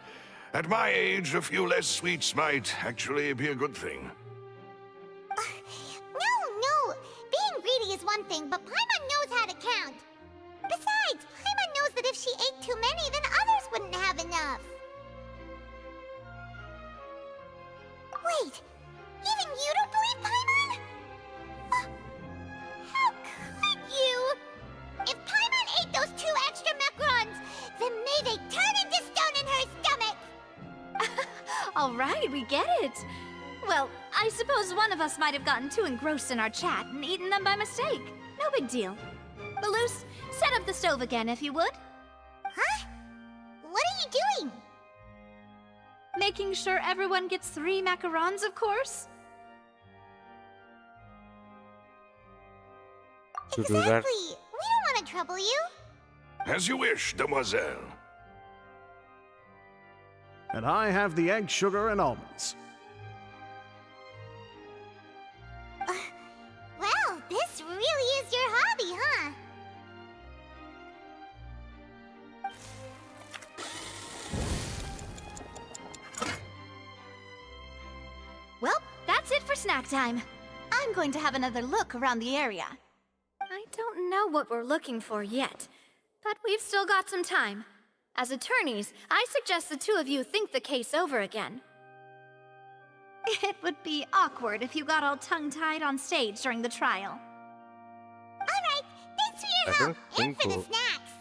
At my age, a few less sweets might actually be a good thing. No! Being greedy is one thing, but Paimon knows how to count. Besides, Paimon knows that if she ate too many, then others wouldn't have enough. Wait, even you don't believe Paimon? How could you? If Paimon ate those 2 extra macarons, then may they turn into stone in her stomach! All right, we get it. Well, I suppose one of us might have gotten too engrossed in our chat and eaten them by mistake. No big deal. Balloose, set up the stove again if you would. Huh? What are you doing? Making sure everyone gets 3 macarons, of course. To do that, Exactly. We don't want to trouble you. As you wish, demoiselle. And I have the egg, sugar, and almonds. Well, this really is your hobby, huh? Well, that's it for snack time. I'm going to have another look around the area. I don't know what we're looking for yet, but we've still got some time. As attorneys, I suggest the 2 of you think the case over again. It would be awkward if you got all tongue-tied on stage during the trial. Alright, thanks for I your help, don't and think for the so. snacks.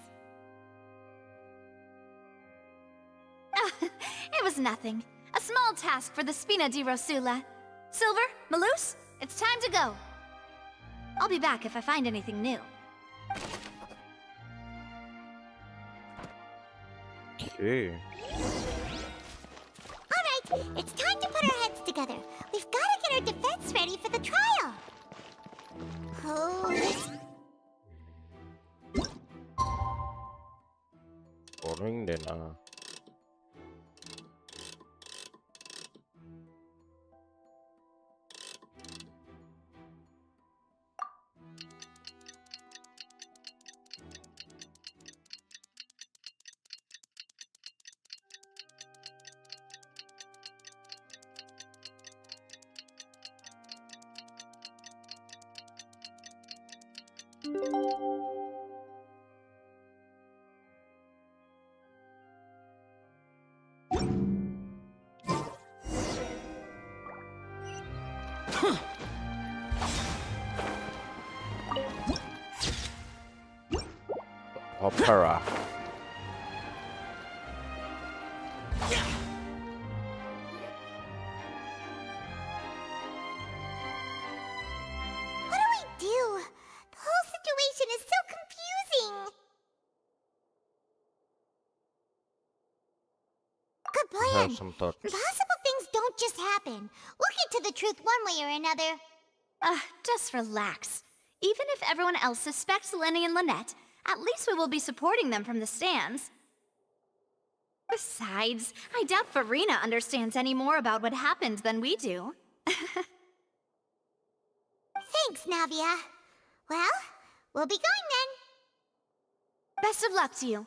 It was nothing. A small task for the Spina di Rosula. Silver, Maloose, it's time to go. I'll be back if I find anything new. okay. Alright, it's time to put our heads together. We've got to get our defense ready for the trial. Oh, Following dinner. Opera. what do we do? The whole situation is so confusing. Good I plan. have some thoughts. Impossible things don't just happen. We'll get to the truth one way or another. Just relax. Even if everyone else suspects Lenny and Lynette, at least we will be supporting them from the stands. Besides, I doubt Farina understands any more about what happened than we do. Thanks, Navia. Well, we'll be going then. Best of luck to you.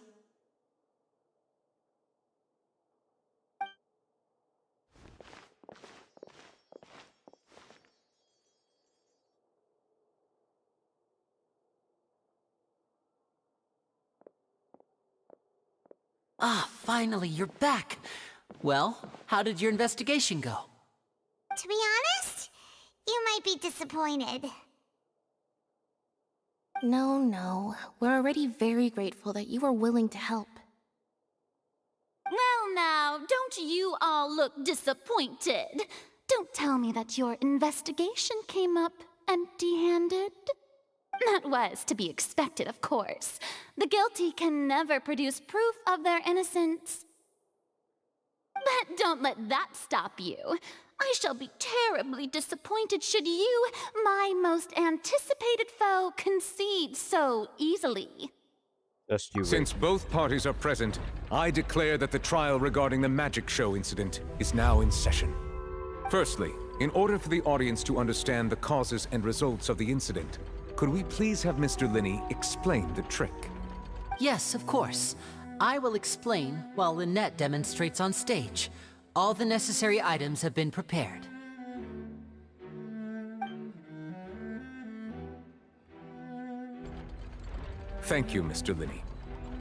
Ah, finally, you're back. Well, how did your investigation go? To be honest, you might be disappointed. No. We're already very grateful that you were willing to help. Well now, don't you all look disappointed? Don't tell me that your investigation came up empty-handed. That was to be expected, of course. The guilty can never produce proof of their innocence. But don't let that stop you. I shall be terribly disappointed should you, my most anticipated foe, concede so easily. Just you wait. Since both parties are present, I declare that the trial regarding the magic show incident is now in session. Firstly, in order for the audience to understand the causes and results of the incident, could we please have Mr. Linney explain the trick? Yes, of course. I will explain while Lynette demonstrates on stage. All the necessary items have been prepared. Thank you, Mr. Linney.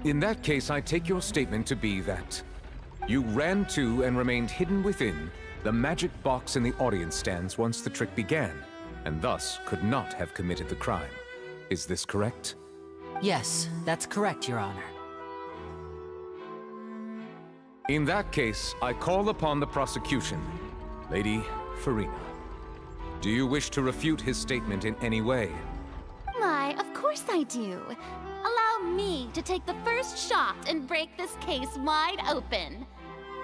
In that case, I take your statement to be that you ran to and remained hidden within the magic box in the audience stands once the trick began, and thus could not have committed the crime. Is this correct? Yes, that's correct, Your Honor. In that case, I call upon the prosecution. Lady Farina, do you wish to refute his statement in any way? Why, of course I do. Allow me to take the first shot and break this case wide open.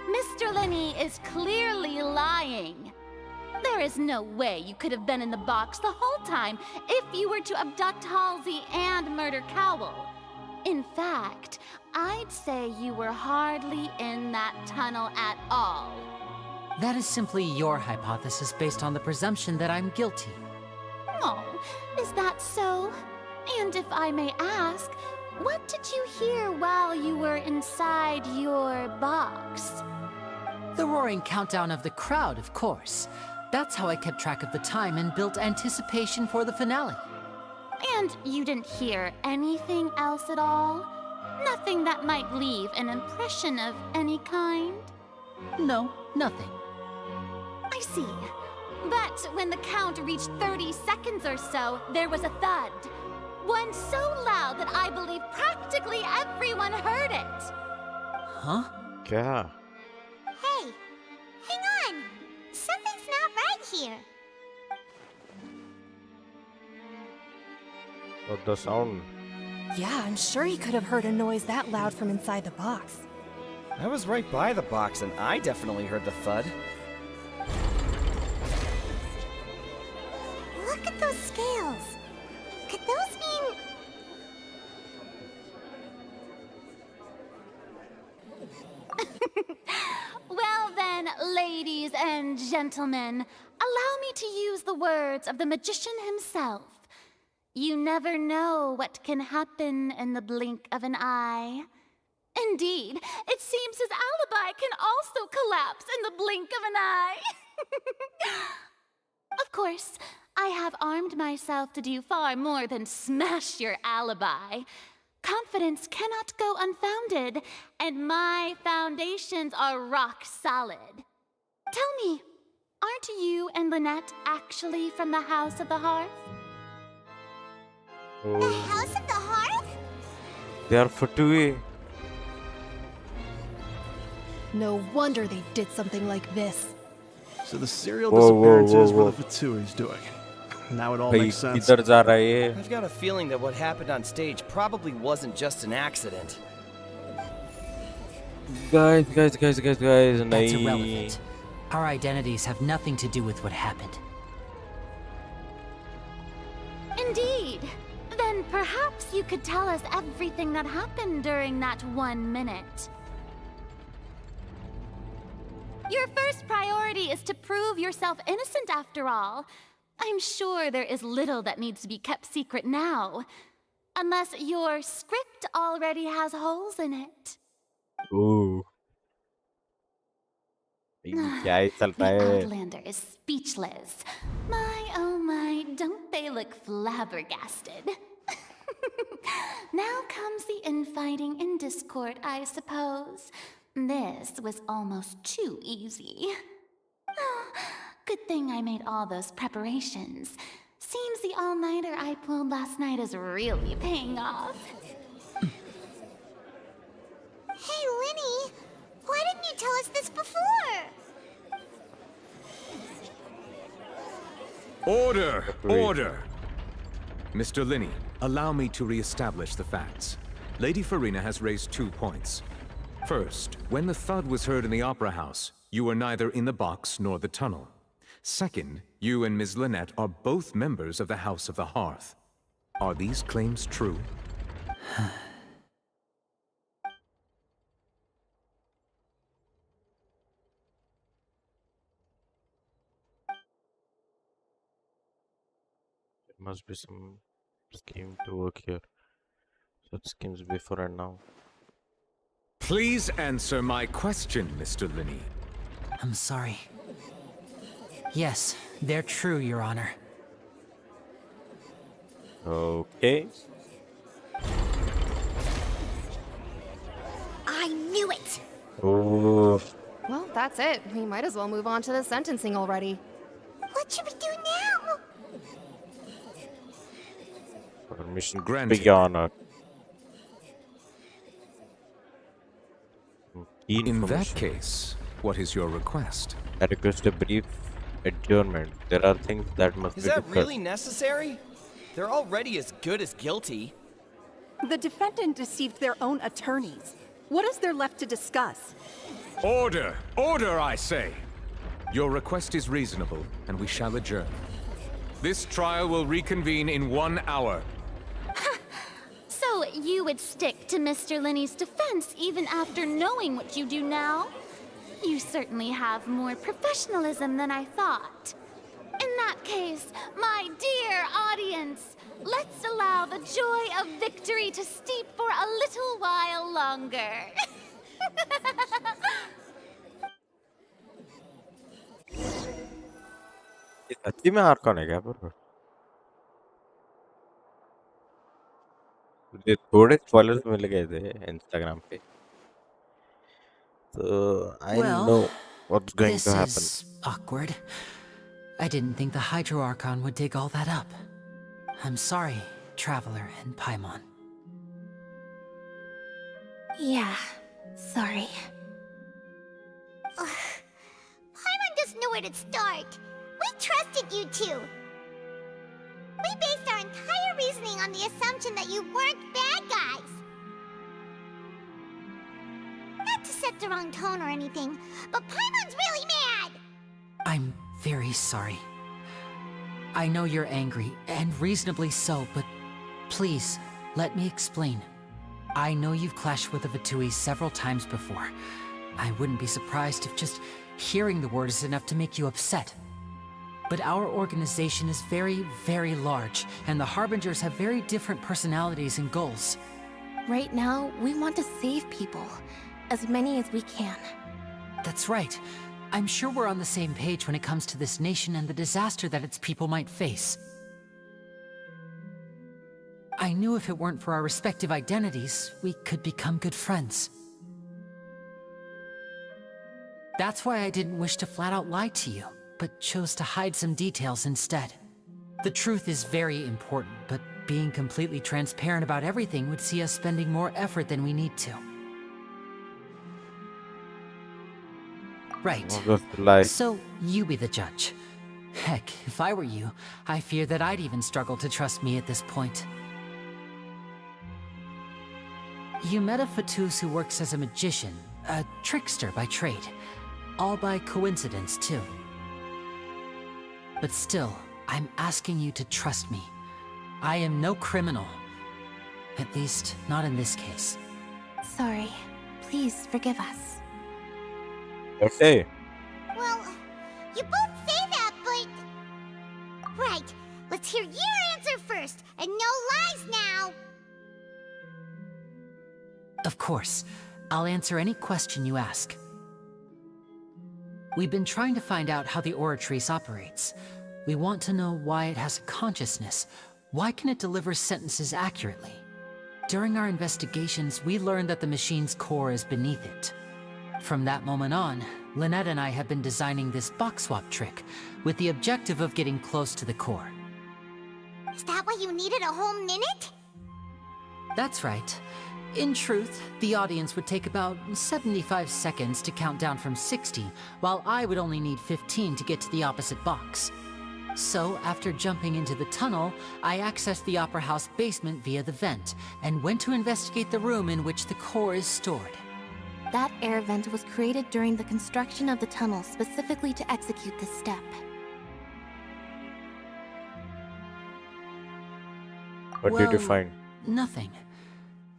Mr. Lenny is clearly lying. There is no way you could have been in the box the whole time if you were to abduct Halsey and murder Cowell. In fact, I'd say you were hardly in that tunnel at all. That is simply your hypothesis based on the presumption that I'm guilty. Oh, is that so? And if I may ask, what did you hear while you were inside your box? The roaring countdown of the crowd, of course. That's how I kept track of the time and built anticipation for the finale. And you didn't hear anything else at all? Nothing that might leave an impression of any kind? No, nothing. I see. But when the count reached 30 seconds or so, there was a thud. One so loud that I believe practically everyone heard it. Huh? क्या? Hey, hang on. Something's not right here. What the sound? Yeah, I'm sure he could have heard a noise that loud from inside the box. I was right by the box and I definitely heard the thud. Look at those scales. Could those mean... Well then, ladies and gentlemen, allow me to use the words of the magician himself. You never know what can happen in the blink of an eye. Indeed, it seems his alibi can also collapse in the blink of an eye. Of course, I have armed myself to do far more than smash your alibi. Confidence cannot go unfounded, and my foundations are rock solid. Tell me, aren't you and Lynette actually from the House of the Hearth? The House of the Hearth? They are Fatui. No wonder they did something like this. So the serial Whoa, whoa, disappearances whoa, were whoa. the Fatui's doing. Now it all भाई makes sense. किधर जा रहा है ये? I've got a feeling that what happened on stage probably wasn't just an accident. Guys, That's नहीं. irrelevant. Our identities have nothing to do with what happened. Indeed. Then perhaps you could tell us everything that happened during that 1 minute. Your first priority is to prove yourself innocent after all. I'm sure there is little that needs to be kept secret now. Unless your script already has holes in it. Ooh. क्या ही चल The रहा है? Outlander is speechless. My, oh my, don't they look flabbergasted? Now comes the infighting and discord, I suppose. This was almost too easy. Good thing I made all those preparations. Seems the all-nighter I pulled last night is really paying off. Hey, Linny, why didn't you tell us this before? Order! Order! Mr. Linney, allow me to re-establish the facts. Lady Farina has raised 2 points. First, when the thud was heard in the Opera House, you were neither in the box nor the tunnel. Second, you and Ms. Lynette are both members of the House of the Hearth. Are these claims true? There must be some scheme to work here. Such schemes before and now. Please answer my question, Mr. Linney. I'm sorry. Yes, they're true, Your Honor. Okay. Oh, Well, that's it. We might as well move on to the sentencing already. What should we do now? permission to Granted. speak, Your Honor. Key In that information. case, what is your request? I request a brief adjournment. There are things that must Is be that discussed. really necessary? They're already as good as guilty. The defendant deceived their own attorneys. What is there left to discuss? Order! Order, I say! Your request is reasonable, and we shall adjourn. This trial will reconvene in 1 hour. So you would stick to Mr. Linney's defense even after knowing what you do now? You certainly have more professionalism than I thought. In that case, my dear audience, let's allow the joy of victory to steep for a little while longer. ये सच्ची में Arkan है क्या पर? मुझे थोड़े spoilers मिल गए थे इंस्टाग्राम पे, so I Well, know what's going this to happen. is awkward. I didn't think the Hydro Archon would dig all that up. I'm sorry, Traveler and Paimon. Yeah, sorry. Paimon doesn't know where to start. We trusted you two. We based our entire reasoning on the assumption that you weren't bad guys. Not to set the wrong tone or anything, but Paimon's really mad! I'm very sorry. I know you're angry, and reasonably so, but please, let me explain. I know you've clashed with the Vatui several times before. I wouldn't be surprised if just hearing the word is enough to make you upset. But our organization is very, very large, and the Harbingers have very different personalities and goals. Right now, we want to save people. As many as we can. That's right. I'm sure we're on the same page when it comes to this nation and the disaster that its people might face. I knew if it weren't for our respective identities, we could become good friends. That's why I didn't wish to flat out lie to you, but chose to hide some details instead. The truth is very important, but being completely transparent about everything would see us spending more effort than we need to. Right. So, you be the judge. Heck, if I were you, I fear that I'd even struggle to trust me at this point. You met a Fatus who works as a magician, a trickster by trade. All by coincidence, too. But still, I'm asking you to trust me. I am no criminal. At least, not in this case. Sorry. Please forgive us. Okay. Well, you both say that, but... Right, let's hear your answer first, and no lies now! Of course. I'll answer any question you ask. We've been trying to find out how the Oratrice operates. We want to know why it has a consciousness. Why can it deliver sentences accurately? During our investigations, we learned that the machine's core is beneath it. From that moment on, Lynette and I have been designing this box swap trick, with the objective of getting close to the core. Is that why you needed a whole minute? That's right. In truth, the audience would take about 75 seconds to count down from 60, while I would only need 15 to get to the opposite box. So, after jumping into the tunnel, I accessed the Opera House basement via the vent, and went to investigate the room in which the core is stored. That air vent was created during the construction of the tunnel specifically to execute this step. What did you find? Nothing.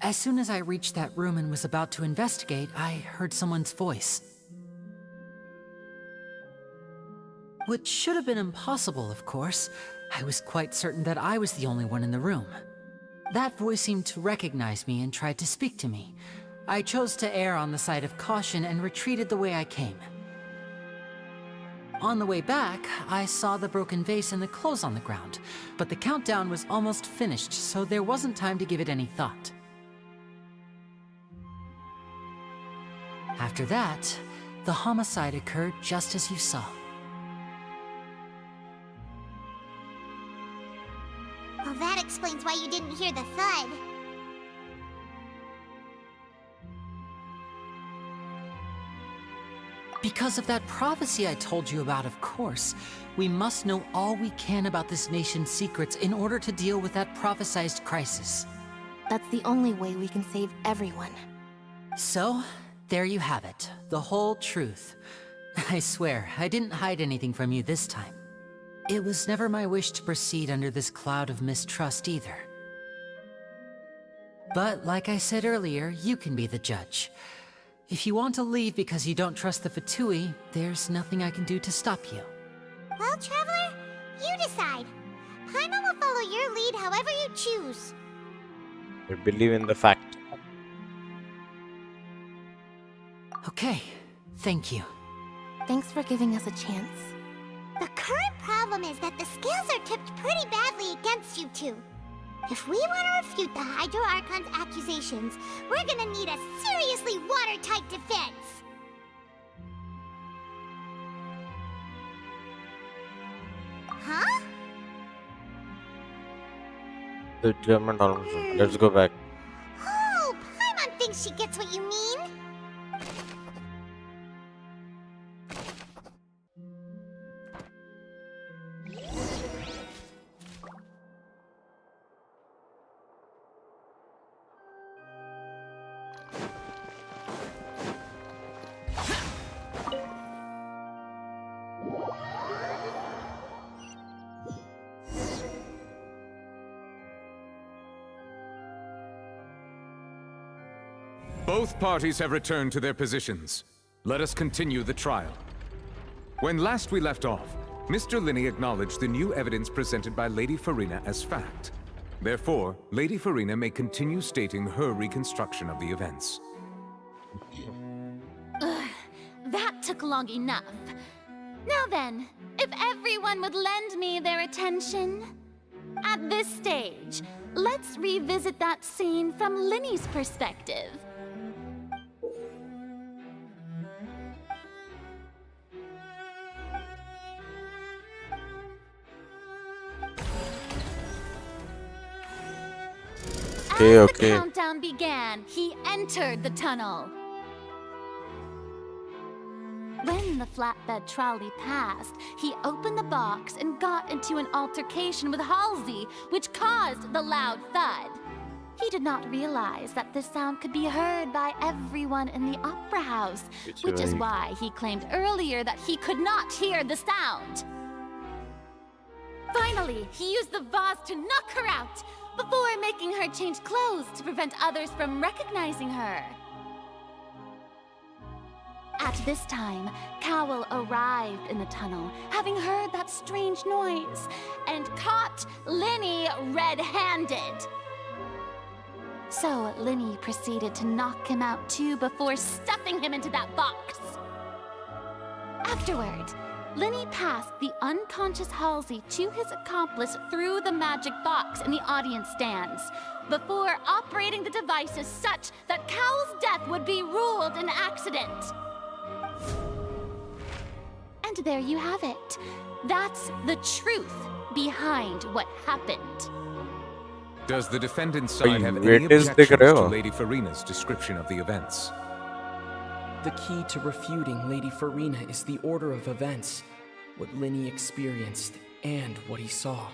As soon as I reached that room and was about to investigate, I heard someone's voice. Which should have been impossible, of course. I was quite certain that I was the only one in the room. That voice seemed to recognize me and tried to speak to me. I chose to err on the side of caution and retreated the way I came. On the way back, I saw the broken vase and the clothes on the ground, but the countdown was almost finished, so there wasn't time to give it any thought. After that, the homicide occurred just as you saw. Well, that explains why you didn't hear the thud. Because of that prophecy I told you about, of course. We must know all we can about this nation's secrets in order to deal with that prophesized crisis. That's the only way we can save everyone. So, there you have it. The whole truth. I swear, I didn't hide anything from you this time. It was never my wish to proceed under this cloud of mistrust either. But like I said earlier, you can be the judge. If you want to leave because you don't trust the Fatui, there's nothing I can do to stop you. Well, Traveler, you decide. Paimon will follow your lead however you choose. I believe in the fact. Okay, thank you. Thanks for giving us a chance. The current problem is that the scales are tipped pretty badly against you two. If we want to refute the Hydro Archon's accusations, we're gonna need a seriously watertight defense. Huh? The German dollar. Let's go back. Oh, Paimon thinks she gets what you mean. Both parties have returned to their positions. Let us continue the trial. When last we left off, Mr. Linney acknowledged the new evidence presented by Lady Farina as fact. Therefore, Lady Farina may continue stating her reconstruction of the events. Ugh, that took long enough. Now then, if everyone would lend me their attention. At this stage, let's revisit that scene from Linney's perspective. As the countdown began, he entered the tunnel. When the flatbed trolley passed, he opened the box and got into an altercation with Halsey, which caused the loud thud. He did not realize that this sound could be heard by everyone in the opera house, which is why he claimed earlier that he could not hear the sound. Finally, he used the vase to knock her out, before making her change clothes to prevent others from recognizing her. At this time, Cowell arrived in the tunnel, having heard that strange noise, and caught Linney red-handed. So Linney proceeded to knock him out too before stuffing him into that box. Afterward, Linney passed the unconscious Halsey to his accomplice through the magic box in the audience stands, before operating the devices such that Cowell's death would be ruled an accident. And there you have it. That's the truth behind what happened. Does the defendant's side have any Wait, is objections the to Lady Farina's description of the events? The key to refuting Lady Farina is the order of events, what Linney experienced, and what he saw.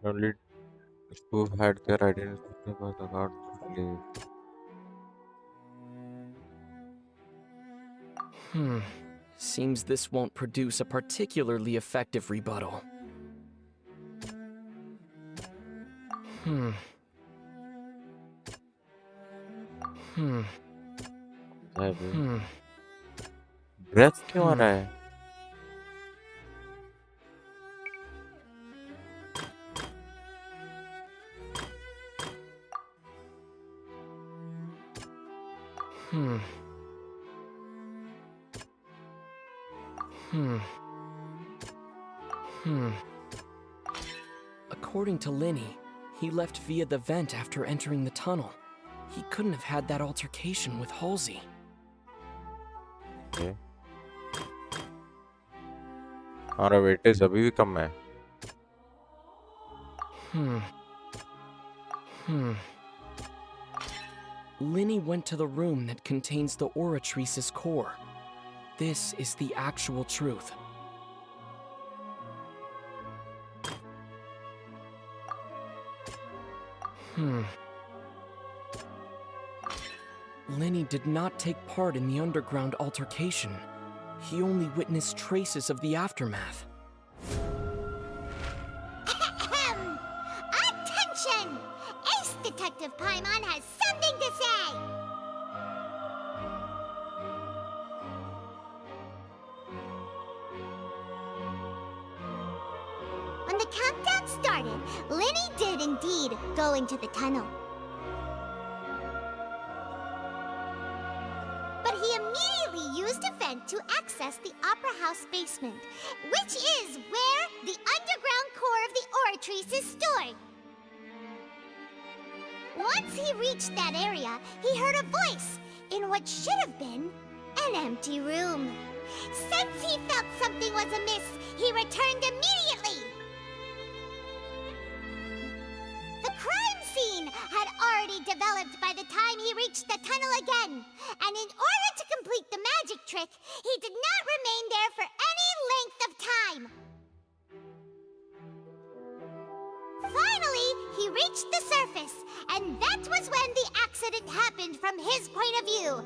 Only who had their identity by the guards leave. Seems this won't produce a particularly effective rebuttal. Dress क्यों आ रहा है? According to Linny, he left via the vent after entering the tunnel. He couldn't have had that altercation with Halsey. Okay. हमारा weightage अभी भी कम है. Linny went to the room that contains the Oratrice's core. This is the actual truth. Linny did not take part in the underground altercation. He only witnessed traces of the aftermath. Attention! Ace Detective Paimon has something to say! When the countdown started, Linny did indeed go into the tunnel. But he immediately used a vent to access the Opera House basement, which is where the underground core of the Oratrice is stored. Once he reached that area, he heard a voice in what should have been an empty room. Since he felt something was amiss, he returned immediately. The crime scene had already developed by the time he reached the tunnel again, and in order to complete the magic trick, he did not remain there for any length of time. Finally, he reached the surface, and that was when the accident happened from his point of view.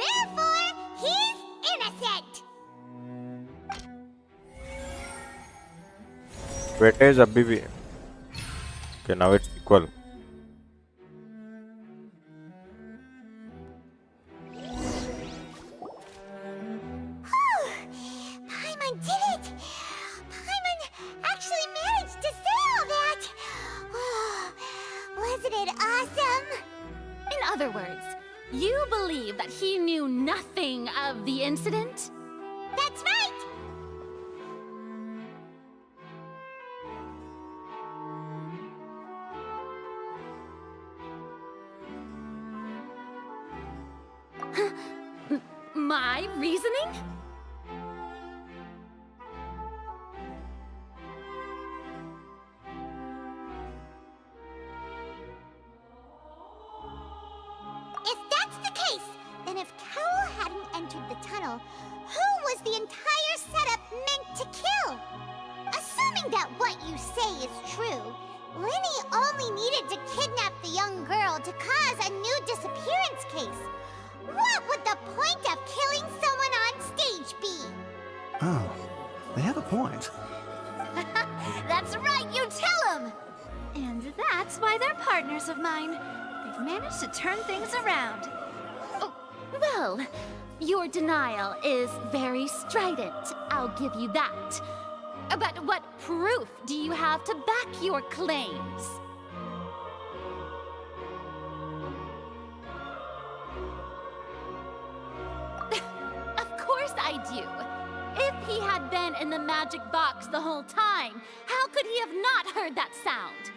Therefore, he's innocent. Weightage अभी भी. Okay, now it's equal. Paimon did it! Paimon actually managed to say all that! Wasn't it awesome? In other words, you believe that he knew nothing of the incident? That's right! My reasoning? If that's the case, then if Carol hadn't entered the tunnel, who was the entire setup meant to kill? Assuming that what you say is true, Linny only needed to kidnap the young girl to cause a new disappearance case. What would the point of killing someone on stage be? Oh, they have a point. That's right, you tell them! And that's why they're partners of mine. They've managed to turn things around. Oh, well, your denial is very strident, I'll give you that. But what proof do you have to back your claims? Of course I do. If he had been in the magic box the whole time, how could he have not heard that sound?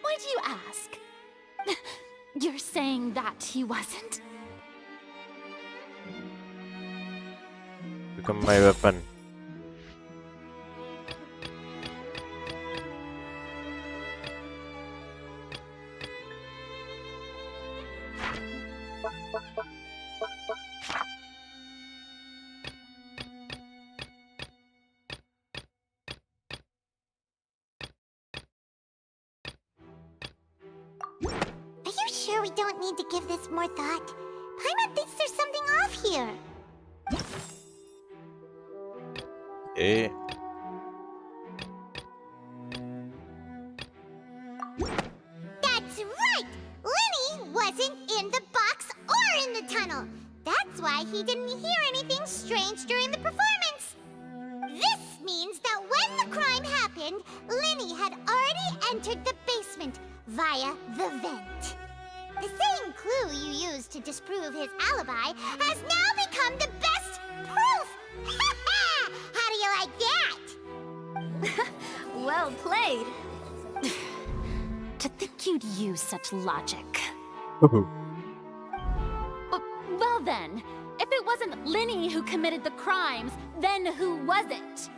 Why do you ask? You're saying that he wasn't? Become my weapon. Are you sure we don't need to give this more thought? Paimon thinks there's something off here. Eh. That's right! Linny wasn't in the box or in anything strange during the performance. This means that when the crime happened, Linny had already entered the basement via the vent. The same clue you used to disprove his alibi has now become the best proof! How do you like that? Well played. To think you'd use such logic. Well then, if it wasn't Linny who committed the crimes, then who was it?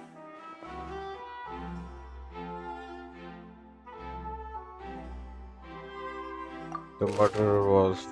The murderer was.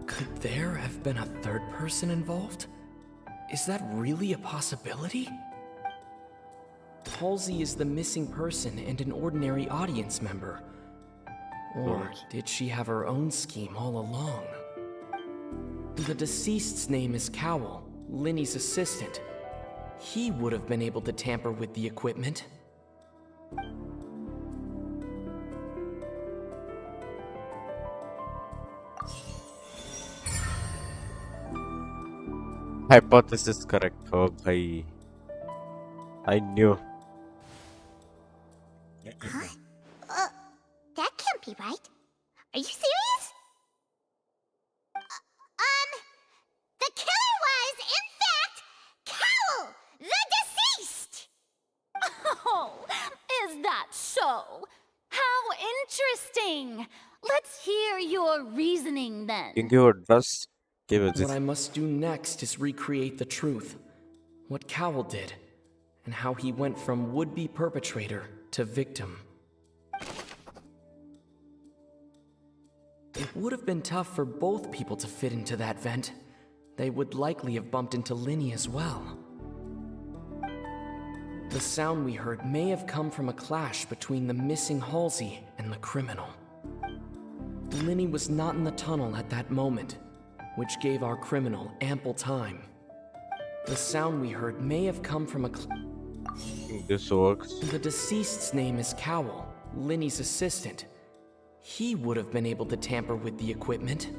Could there have been a third person involved? Is that really a possibility? Halsey is the missing person and an ordinary audience member. Or did she have her own scheme all along? The deceased's name is Cowell, Linny's assistant. He would have been able to tamper with the equipment. Hypothesis correct. Oh, bhai. I knew. That can't be right. Are you serious? The killer was, in fact, Cowell, the deceased! Oh, is that so? How interesting! Let's hear your reasoning then. Can you address? What I must do next is recreate the truth. What Cowell did, and how he went from would-be perpetrator to victim. It would have been tough for both people to fit into that vent. They would likely have bumped into Linny as well. The sound we heard may have come from a clash between the missing Halsey and the criminal. Linny was not in the tunnel at that moment, which gave our criminal ample time. The sound we heard may have come from a This works. The deceased's name is Cowell, Linny's assistant. He would have been able to tamper with the equipment.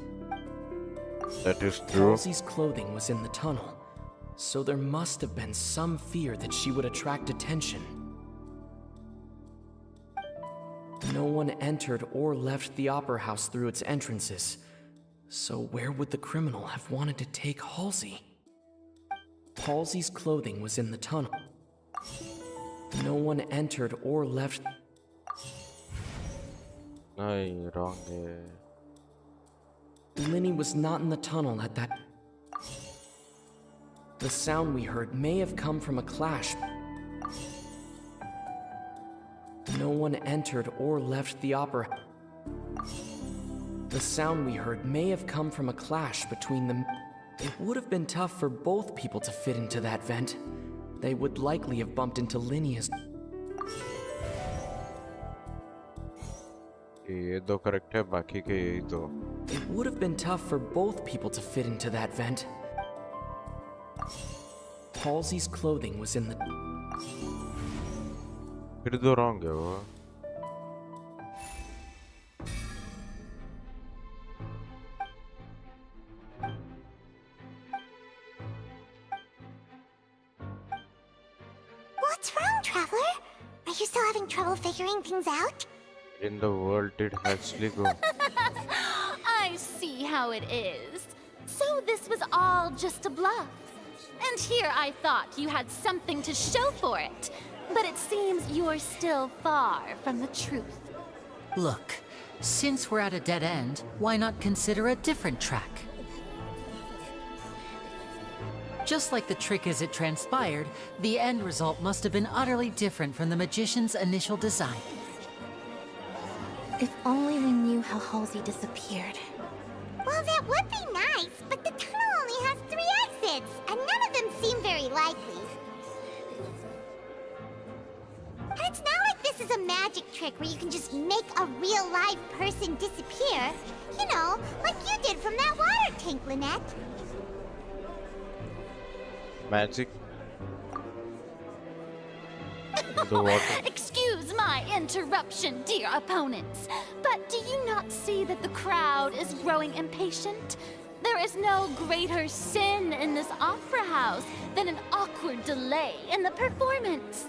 That is true. Halsey's clothing was in the tunnel, so there must have been some fear that she would attract attention. No one entered or left the Opera House through its entrances, so where would the criminal have wanted to take Halsey? Halsey's clothing was in the tunnel. No one entered or left. No, wrong. Linny was not in the tunnel at that. The sound we heard may have come from a clash. No one entered or left the opera. The sound we heard may have come from a clash between them. It would have been tough for both people to fit into that vent. They would likely have bumped into Linny as... ये दो correct है, बाकी के यही दो. It would have been tough for both people to fit into that vent. Halsey's clothing was in the... फिर दो wrong है वो. What's wrong, Traveler? Are you still having trouble figuring things out? In the world did Hatchley go? I see how it is. So this was all just a bluff. And here I thought you had something to show for it. But it seems you're still far from the truth. Look, since we're at a dead end, why not consider a different track? Just like the trick as it transpired, the end result must have been utterly different from the magician's initial design. If only we knew how Halsey disappeared. Well, that would be nice, but the tunnel only has 3 exits, and none of them seem very likely. And it's not like this is a magic trick where you can just make a real live person disappear. You know, like you did from that water tank, Lynette. Magic. The water. Excuse my interruption, dear opponents, but do you not see that the crowd is growing impatient? There is no greater sin in this opera house than an awkward delay in the performance.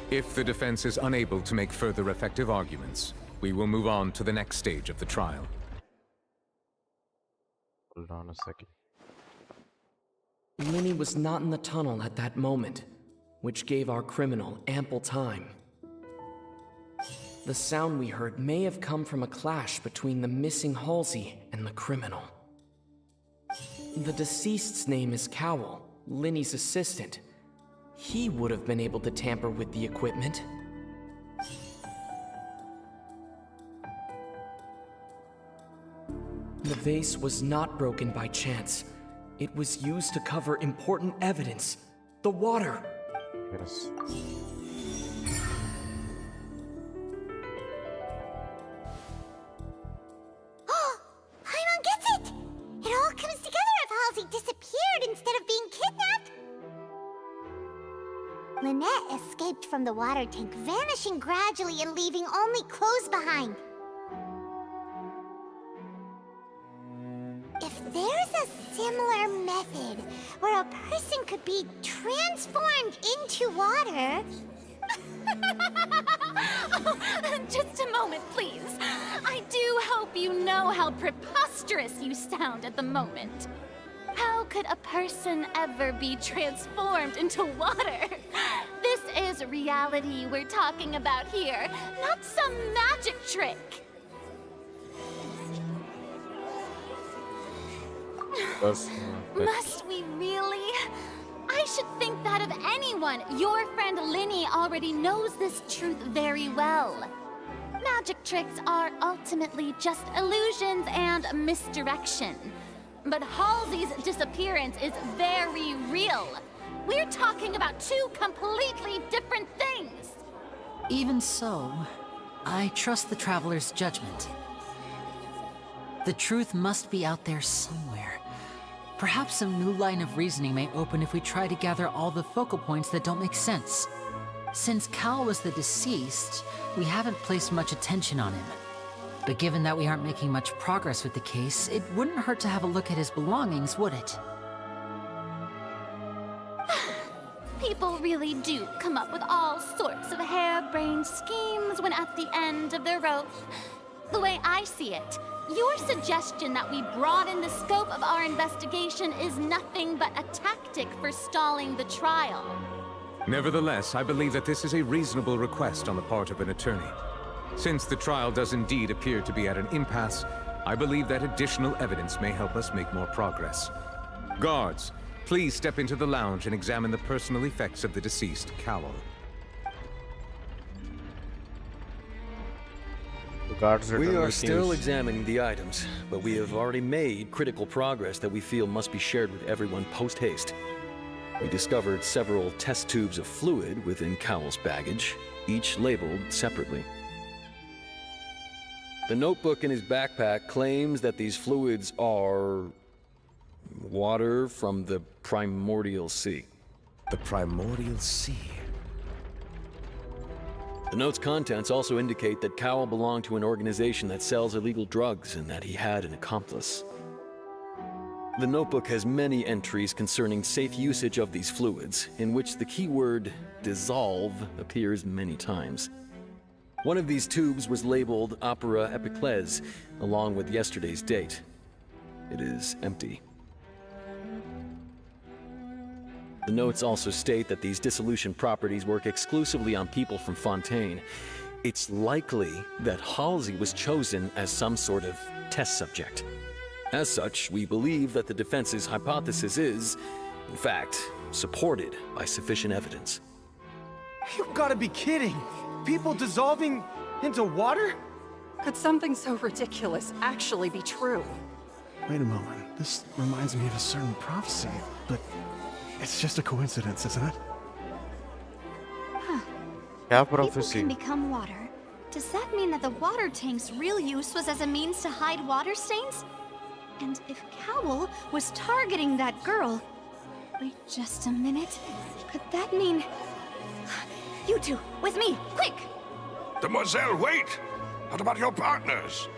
If the defense is unable to make further effective arguments, we will move on to the next stage of the trial. Hold on a second. Linny was not in the tunnel at that moment, which gave our criminal ample time. The sound we heard may have come from a clash between the missing Halsey and the criminal. The deceased's name is Cowell, Linny's assistant. He would have been able to tamper with the equipment. The vase was not broken by chance. It was used to cover important evidence. The water. Yes. Oh, Paimon gets it! It all comes together if Halsey disappeared instead of being kidnapped. Lynette escaped from the water tank, vanishing gradually and leaving only clothes behind. If there's a similar method where a person could be transformed into water... Oh, just a moment, please. I do hope you know how preposterous you sound at the moment. How could a person ever be transformed into water? This is reality we're talking about here, not some magic trick. Must we really? I should think that of anyone. Your friend Linny already knows this truth very well. Magic tricks are ultimately just illusions and misdirection. But Halsey's disappearance is very real. We're talking about two completely different things. Even so, I trust the Traveler's judgment. The truth must be out there somewhere. Perhaps some new line of reasoning may open if we try to gather all the focal points that don't make sense. Since Cal was the deceased, we haven't placed much attention on him. But given that we aren't making much progress with the case, it wouldn't hurt to have a look at his belongings, would it? People really do come up with all sorts of harebrained schemes when at the end of their rope. The way I see it, your suggestion that we broaden the scope of our investigation is nothing but a tactic for stalling the trial. Nevertheless, I believe that this is a reasonable request on the part of an attorney. Since the trial does indeed appear to be at an impasse, I believe that additional evidence may help us make more progress. Guards, please step into the lounge and examine the personal effects of the deceased Cowell. We are still examining the items, but we have already made critical progress that we feel must be shared with everyone post-haste. We discovered several test tubes of fluid within Cowell's baggage, each labeled separately. The notebook in his backpack claims that these fluids are... water from the Primordial Sea. The Primordial Sea? The note's contents also indicate that Cowell belonged to an organization that sells illegal drugs and that he had an accomplice. The notebook has many entries concerning safe usage of these fluids, in which the keyword dissolve appears many times. One of these tubes was labeled Opera Epiclese, along with yesterday's date. It is empty. The notes also state that these dissolution properties work exclusively on people from Fontain. It's likely that Halsey was chosen as some sort of test subject. As such, we believe that the defense's hypothesis is, in fact, supported by sufficient evidence. You've got to be kidding! People dissolving into water? Could something so ridiculous actually be true? Wait a moment. This reminds me of a certain prophecy. but it's just a coincidence, isn't it? क्या People prophecy? can become water. Does that mean that the water tank's real use was as a means to hide water stains? And if Cowl was targeting that girl... Wait just a minute. Could that mean... You two, with me, quick! Demoiselle, wait! What about your partners?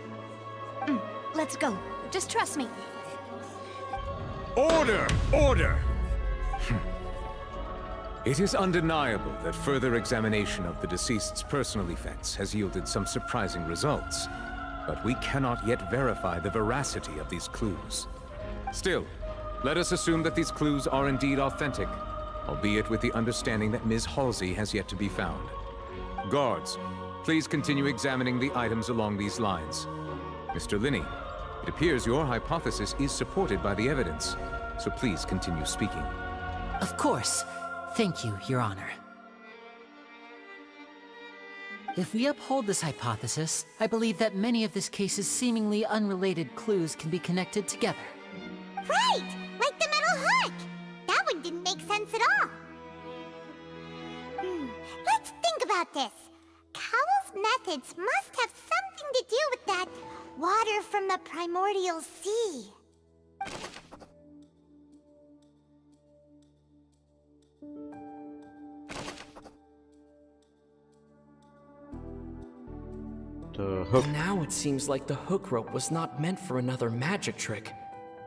Let's go. Just trust me. Order! Order! It is undeniable that further examination of the deceased's personal effects has yielded some surprising results, but we cannot yet verify the veracity of these clues. Still, let us assume that these clues are indeed authentic, albeit with the understanding that Ms. Halsey has yet to be found. Guards, please continue examining the items along these lines. Mr. Linney, it appears your hypothesis is supported by the evidence, so please continue speaking. Of course. Thank you, Your Honor. If we uphold this hypothesis, I believe that many of this case's seemingly unrelated clues can be connected together. Right! Like the metal hook! That one didn't make sense at all. Let's think about this. Cowell's methods must have something to do with that water from the primordial sea. The hook. Now it seems like the hook rope was not meant for another magic trick,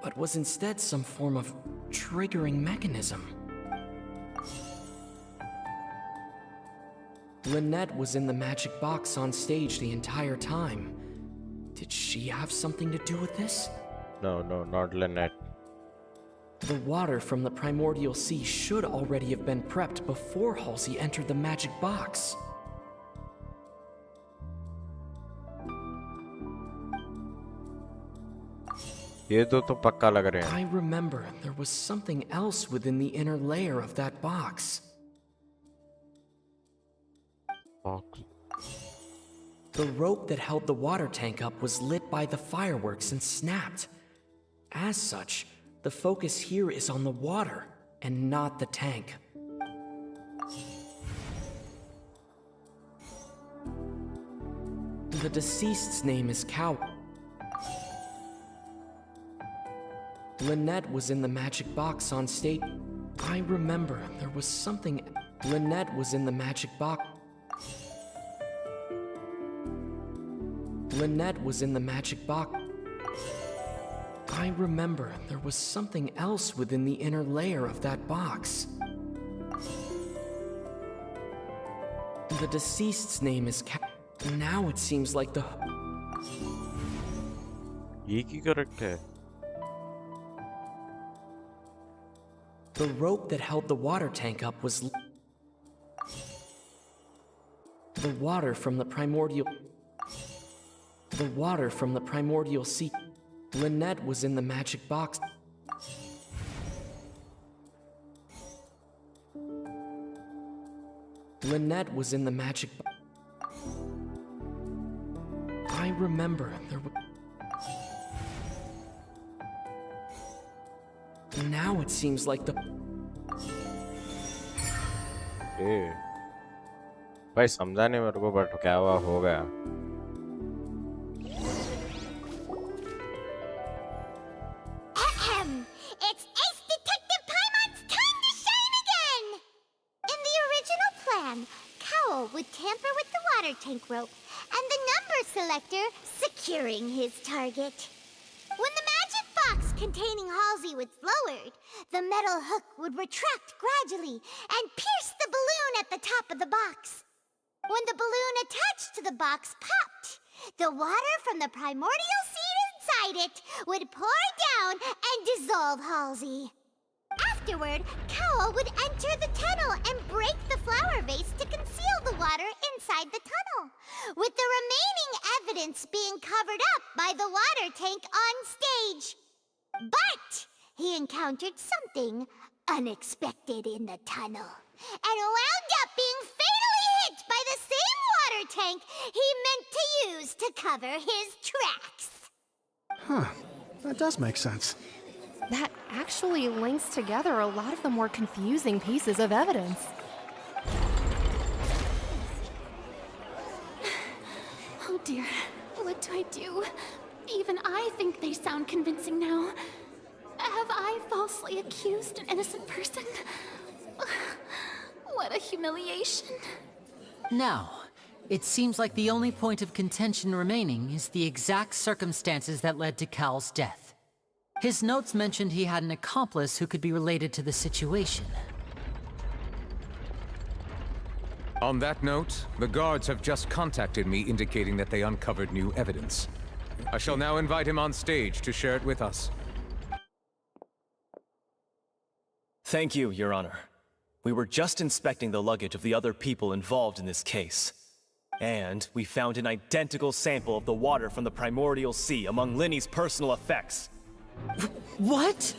but was instead some form of triggering mechanism. Lynette was in the magic box on stage the entire time. Did she have something to do with this? No, not Lynette. The water from the primordial sea should already have been prepped before Halsey entered the magic box. ये दो तो पक्का लग रहे हैं. I remember there was something else within the inner layer of that box. Box. The rope that held the water tank up was lit by the fireworks and snapped. As such, the focus here is on the water and not the tank. The deceased's name is Cow. Lynette was in the magic box on stage. I remember there was something. Lynette was in the magic box. Lynette was in the magic box. I remember there was something else within the inner layer of that box. The deceased's name is Now it seems like the... ये की correct है. The rope that held the water tank up was... The water from the primordial... The water from the primordial sea... Lynette was in the magic box. Lynette was in the magic box. I remember there was... Now it seems like the... ए भाई समझा नहीं मेरे को but क्या हुआ हो गया. It's Ace Detective Paimon's time to shine again! In the original plan, Cowell would tamper with the water tank rope and the number selector securing his target. When the magic box containing Halsey was lowered, the metal hook would retract gradually and pierce the balloon at the top of the box. When the balloon attached to the box popped, the water from the primordial seed inside it would pour down and dissolve Halsey. Afterward, Cowell would enter the tunnel and break the flower vase to conceal the water inside the tunnel, with the remaining evidence being covered up by the water tank on stage. But he encountered something unexpected in the tunnel, and wound up being fatally hit by the same water tank he meant to use to cover his tracks. Huh. That does make sense. That actually links together a lot of the more confusing pieces of evidence. Oh dear, what do I do? Even I think they sound convincing now. Have I falsely accused an innocent person? What a humiliation. Now, it seems like the only point of contention remaining is the exact circumstances that led to Cal's death. His notes mentioned he had an accomplice who could be related to the situation. On that note, the guards have just contacted me indicating that they uncovered new evidence. I shall now invite him on stage to share it with us. Thank you, Your Honor. We were just inspecting the luggage of the other people involved in this case. And we found an identical sample of the water from the Primordial Sea among Linny's personal effects. What?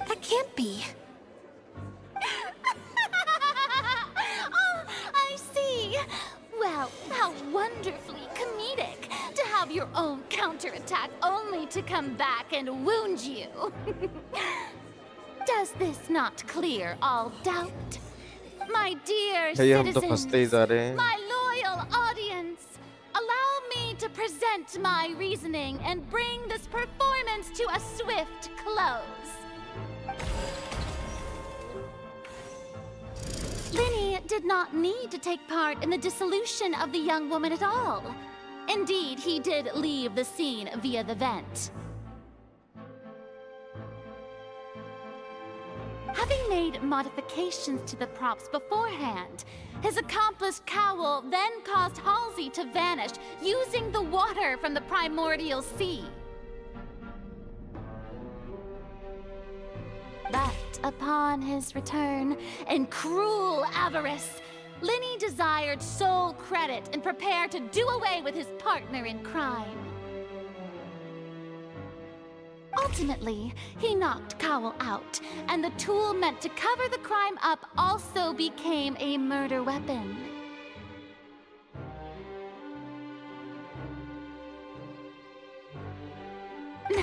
That can't be. Oh, I see. Well, how wonderfully comedic to have your own counterattack only to come back and wound you. Does this not clear all doubt? My dear citizens, my loyal audience, allow me to present my reasoning and bring this performance to a swift close. Linny did not need to take part in the dissolution of the young woman at all. Indeed, he did leave the scene via the vent. Having made modifications to the props beforehand, his accomplice Cowell then caused Halsey to vanish using the water from the Primordial Sea. But upon his return, in cruel avarice, Linny desired sole credit and prepared to do away with his partner in crime. Ultimately, he knocked Cowell out, and the tool meant to cover the crime up also became a murder weapon.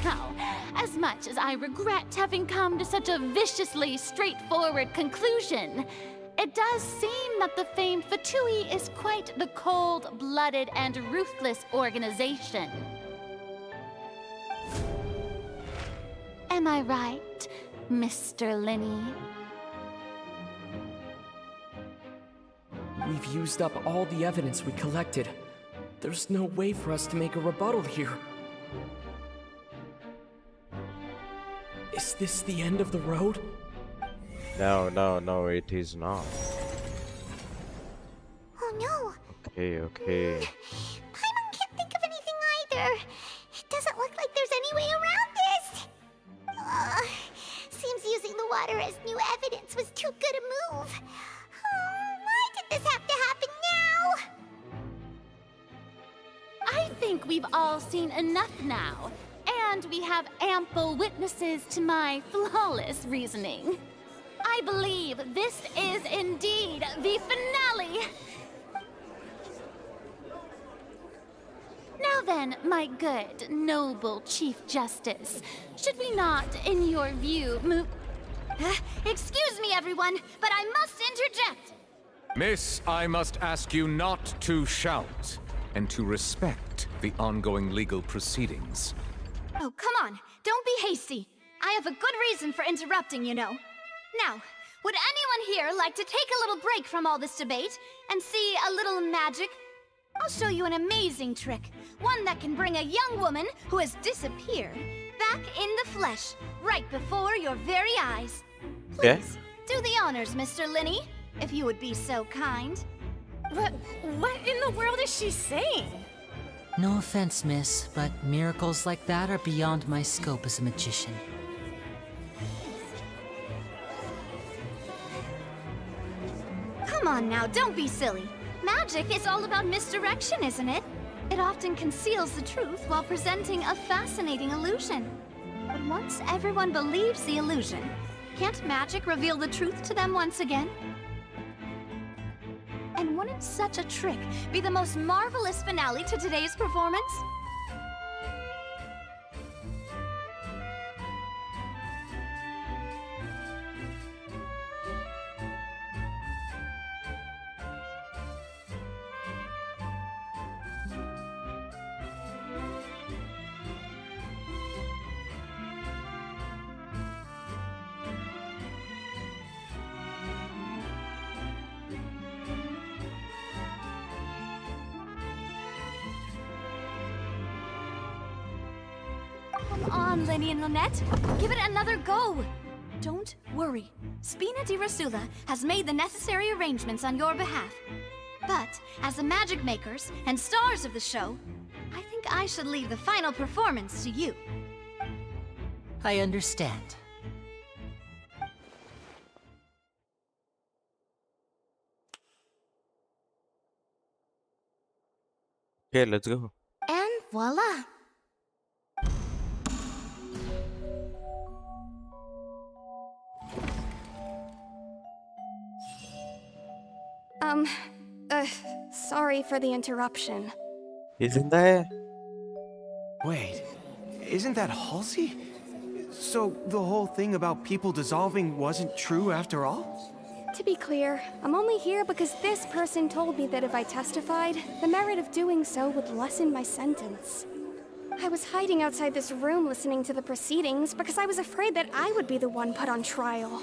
Now, as much as I regret having come to such a viciously straightforward conclusion, it does seem that the famed Fatui is quite the cold-blooded and ruthless organization. Am I right, Mr. Linny? We've used up all the evidence we collected. There's no way for us to make a rebuttal here. Is this the end of the road? No, it is not. Oh no! Okay. Paimon can't think of anything either. It doesn't look like there's any way around this. Seems using the water as new evidence was too good a move. Why did this have to happen now? I think we've all seen enough now, and we have ample witnesses to my flawless reasoning. I believe this is indeed the finale. Now then, my good, noble Chief Justice, should we not, in your view, move... Excuse me, everyone, but I must interject. Miss, I must ask you not to shout, and to respect the ongoing legal proceedings. Oh, come on. Don't be hasty. I have a good reason for interrupting, you know. Now, would anyone here like to take a little break from all this debate and see a little magic? I'll show you an amazing trick. One that can bring a young woman who has disappeared back in the flesh, right before your very eyes. Please, do the honors, Mr. Linny, if you would be so kind. What in the world is she saying? No offense, miss, but miracles like that are beyond my scope as a magician. Come on now, don't be silly. Magic is all about misdirection, isn't it? It often conceals the truth while presenting a fascinating illusion. But once everyone believes the illusion, can't magic reveal the truth to them once again? And wouldn't such a trick be the most marvelous finale to today's performance? Come on, Lenny and Lynette. Give it another go. Don't worry. Spina di Rasula has made the necessary arrangements on your behalf. But, as the magic makers and stars of the show, I think I should leave the final performance to you. I understand. Okay, let's go. And voila. Sorry for the interruption. Isn't that? Wait, isn't that Halsey? So the whole thing about people dissolving wasn't true after all? To be clear, I'm only here because this person told me that if I testified, the merit of doing so would lessen my sentence. I was hiding outside this room listening to the proceedings because I was afraid that I would be the one put on trial.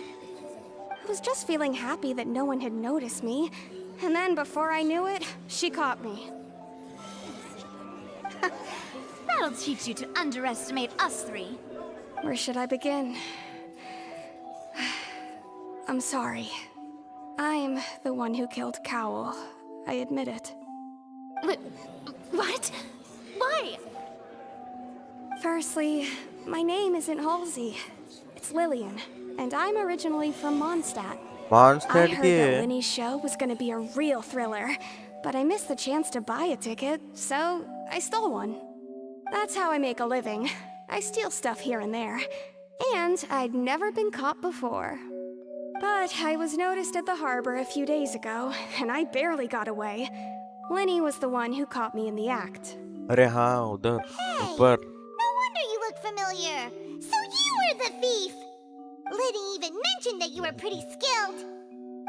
I was just feeling happy that no one had noticed me, and then before I knew it, she caught me. That'll teach you to underestimate us three. Where should I begin? I'm sorry. I'm the one who killed Cowl. I admit it. What? Why? Firstly, my name isn't Halsey. It's Lillian, and I'm originally from Mondstadt. I heard that Linny's show was gonna be a real thriller, but I missed the chance to buy a ticket, so I stole one. That's how I make a living. I steal stuff here and there, and I'd never been caught before. But I was noticed at the harbor a few days ago, and I barely got away. Linny was the one who caught me in the act. अरे हाँ उधर ऊपर. No wonder you look familiar. So you were the thief. Liddy even mentioned that you were pretty skilled.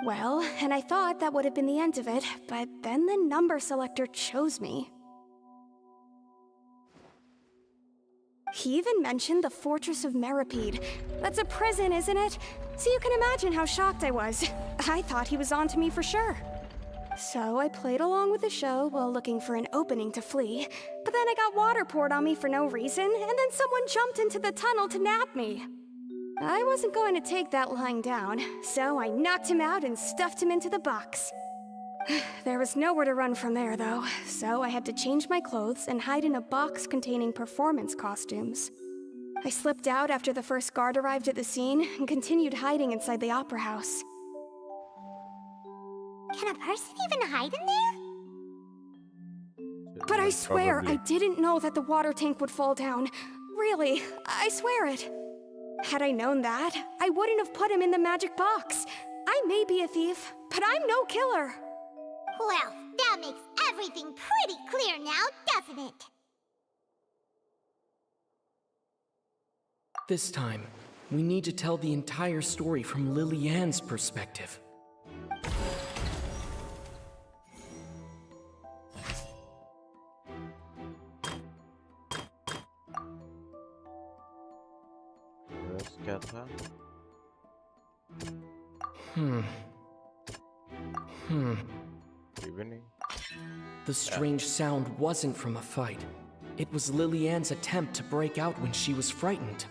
Well, and I thought that would have been the end of it, but then the number selector chose me. He even mentioned the Fortress of Meripede. That's a prison, isn't it? So you can imagine how shocked I was. I thought he was onto me for sure. So I played along with the show while looking for an opening to flee, but then I got water poured on me for no reason, and then someone jumped into the tunnel to nap me. I wasn't going to take that lying down, so I knocked him out and stuffed him into the box. There was nowhere to run from there, though, so I had to change my clothes and hide in a box containing performance costumes. I slipped out after the first guard arrived at the scene and continued hiding inside the opera house. Can a person even hide in there? But I swear, I didn't know that the water tank would fall down. Really, I swear it. Had I known that, I wouldn't have put him in the magic box. I may be a thief, but I'm no killer. Well, that makes everything pretty clear now, doesn't it? This time, we need to tell the entire story from Lily-Ann's perspective. क्या था? Evening. The strange sound wasn't from a fight. It was Lily-Ann's attempt to break out when she was frightened.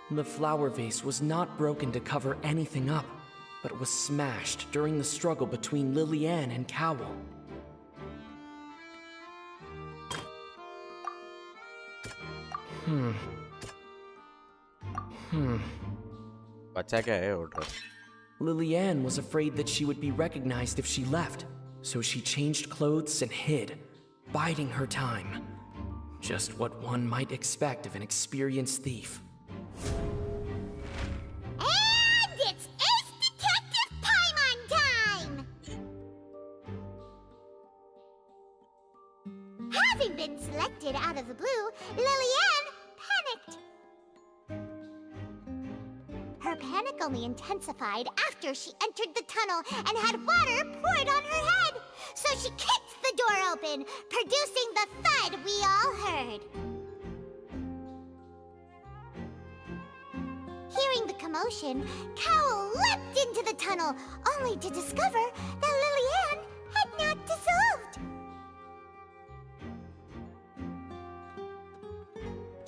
The flower vase was not broken to cover anything up, but was smashed during the struggle between Lily-Ann and Cowl. बच्चा क्या है order? Lily-Ann was afraid that she would be recognized if she left, so she changed clothes and hid, biding her time. Just what one might expect of an experienced thief. And it's Ace Detective Paimon time! Having been selected out of the blue, Lily-Ann panicked. Her panic only intensified after she entered the tunnel and had water poured on her head. So she kicked the door open, producing the thud we all heard. Hearing the commotion, Cowl leapt into the tunnel, only to discover that Lillian had not dissolved.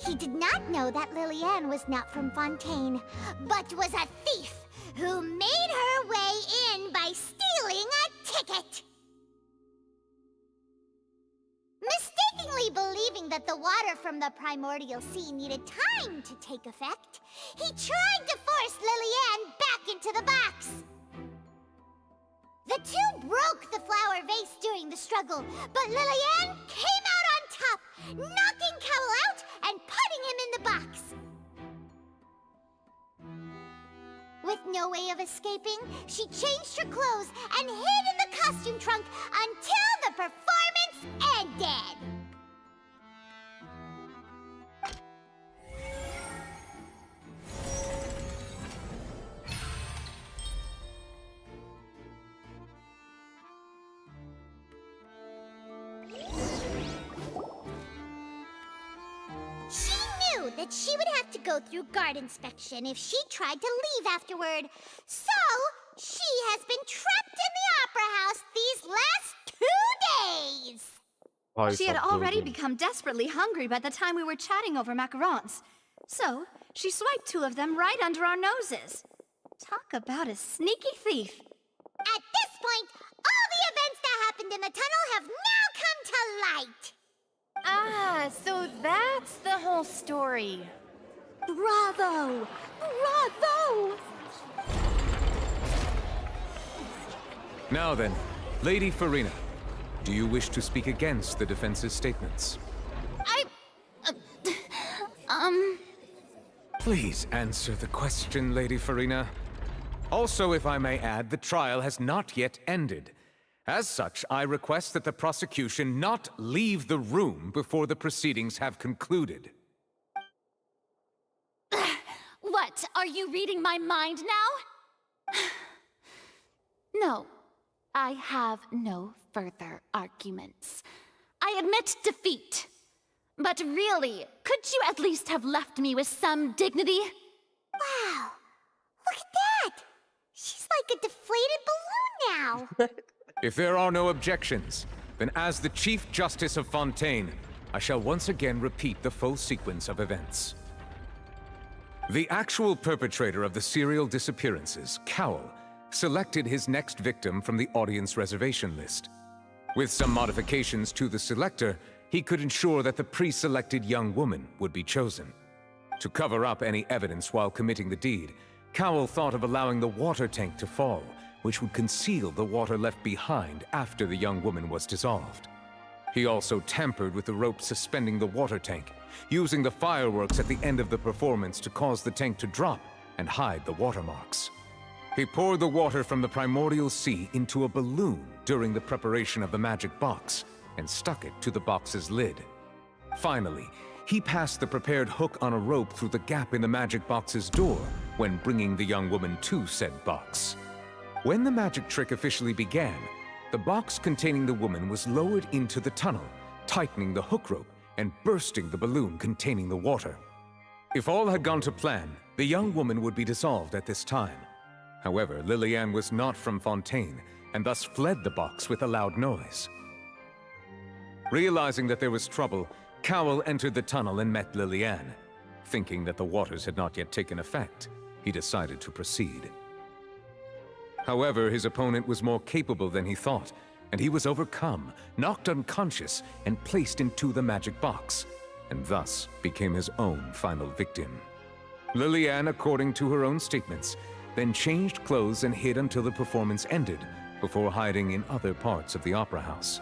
He did not know that Lillian was not from Fontaine, but was a thief who made her way in by stealing a ticket. Mistakenly believing that the water from the primordial sea needed time to take effect, he tried to force Lillian back into the box. The two broke the flower vase during the struggle, but Lillian came out on top, knocking Cowl out and putting him in the box. With no way of escaping, she changed her clothes and hid in the costume trunk until the performance ended. She knew that she would have to go through guard inspection if she tried to leave afterward. So, she has been trapped in the Opera House these last 2 days. She had already become desperately hungry by the time we were chatting over macarons. So, she swiped 2 of them right under our noses. Talk about a sneaky thief. At this point, all the events that happened in the tunnel have now come to light. Ah, so that's the whole story. Bravo! Bravo! Now then, Lady Farina, do you wish to speak against the defense's statements? Please answer the question, Lady Farina. Also, if I may add, the trial has not yet ended. As such, I request that the prosecution not leave the room before the proceedings have concluded. What? Are you reading my mind now? No, I have no further arguments. I admit defeat. But really, could you at least have left me with some dignity? Wow, look at that! She's like a deflated balloon now. If there are no objections, then as the Chief Justice of Fontaine, I shall once again repeat the full sequence of events. The actual perpetrator of the serial disappearances, Cowl, selected his next victim from the audience reservation list. With some modifications to the selector, he could ensure that the pre-selected young woman would be chosen. To cover up any evidence while committing the deed, Cowl thought of allowing the water tank to fall, which would conceal the water left behind after the young woman was dissolved. He also tampered with the rope suspending the water tank, using the fireworks at the end of the performance to cause the tank to drop and hide the watermarks. He poured the water from the primordial sea into a balloon during the preparation of the magic box and stuck it to the box's lid. Finally, he passed the prepared hook on a rope through the gap in the magic box's door when bringing the young woman to said box. When the magic trick officially began, the box containing the woman was lowered into the tunnel, tightening the hook rope and bursting the balloon containing the water. If all had gone to plan, the young woman would be dissolved at this time. However, Lillian was not from Fontaine, and thus fled the box with a loud noise. Realizing that there was trouble, Cowl entered the tunnel and met Lillian. Thinking that the waters had not yet taken effect, he decided to proceed. However, his opponent was more capable than he thought, and he was overcome, knocked unconscious, and placed into the magic box, and thus became his own final victim. Lillian, according to her own statements, then changed clothes and hid until the performance ended, before hiding in other parts of the opera house.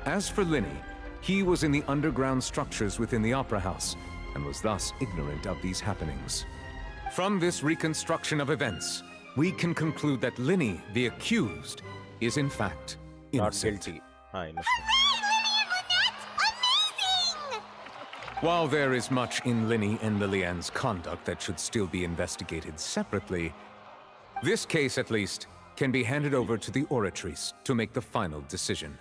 As for Linny, he was in the underground structures within the opera house, and was thus ignorant of these happenings. From this reconstruction of events, we can conclude that Linny, the accused, is in fact innocent. While there is much in Linny and Lillian's conduct that should still be investigated separately, this case, at least, can be handed over to the Oratrice to make the final decision.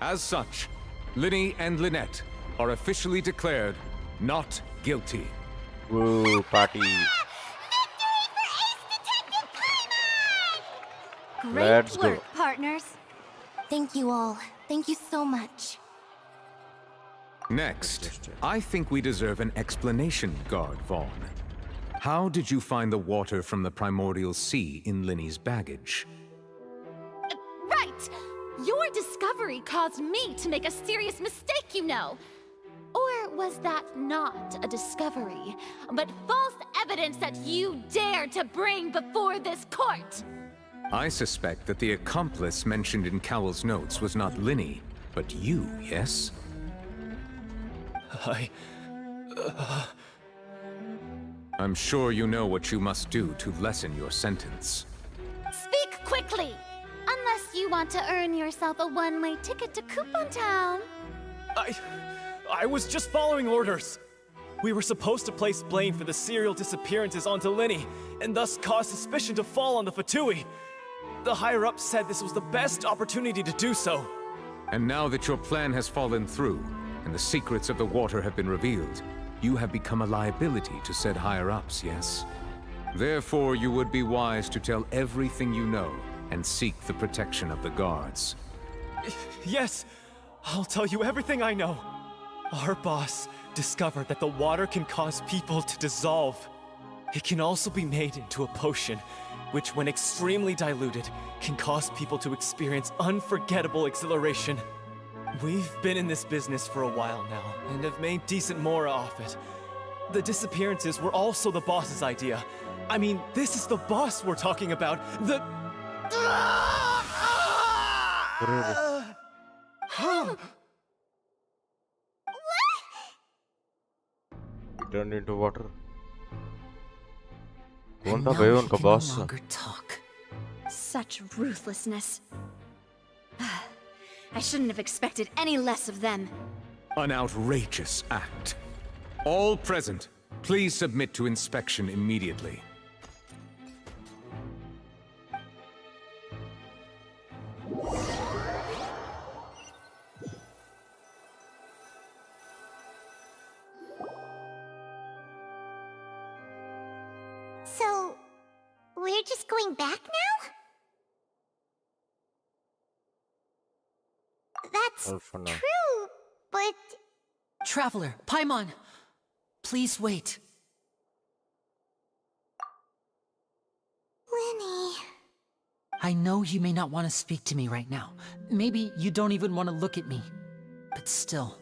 As such, Linny and Lynette are officially declared not guilty. Woo, party. Great Let's go. work, partners. Thank you all. Thank you so much. Next, I think we deserve an explanation, Guard Vaughn. How did you find the water from the primordial sea in Linny's baggage? Right! Your discovery caused me to make a serious mistake, you know. Or was that not a discovery, but false evidence that you dared to bring before this court? I suspect that the accomplice mentioned in Cowell's notes was not Linny, but you, yes? I'm sure you know what you must do to lessen your sentence. Speak quickly! Unless you want to earn yourself a one-way ticket to Coupon Town. I was just following orders. We were supposed to place blame for the serial disappearances onto Linny, and thus cause suspicion to fall on the Fatui. The higher-ups said this was the best opportunity to do so. And now that your plan has fallen through, and the secrets of the water have been revealed, you have become a liability to said higher-ups, yes? Therefore, you would be wise to tell everything you know, and seek the protection of the guards. Yes, I'll tell you everything I know. Our boss discovered that the water can cause people to dissolve. It can also be made into a potion, which when extremely diluted, can cause people to experience unforgettable exhilaration. We've been in this business for a while now, and have made decent mora off it. The disappearances were also the boss's idea. I mean, this is the boss we're talking about. The... Turned into water. And कौन था now भाई he उनका can no boss? longer talk. Such ruthlessness. I shouldn't have expected any less of them. An outrageous act. All present, please submit to inspection immediately. So, we're just going back now? That's true, but... Traveler, Paimon! Please wait. Lenny... I know you may not want to speak to me right now. Maybe you don't even want to look at me. But still,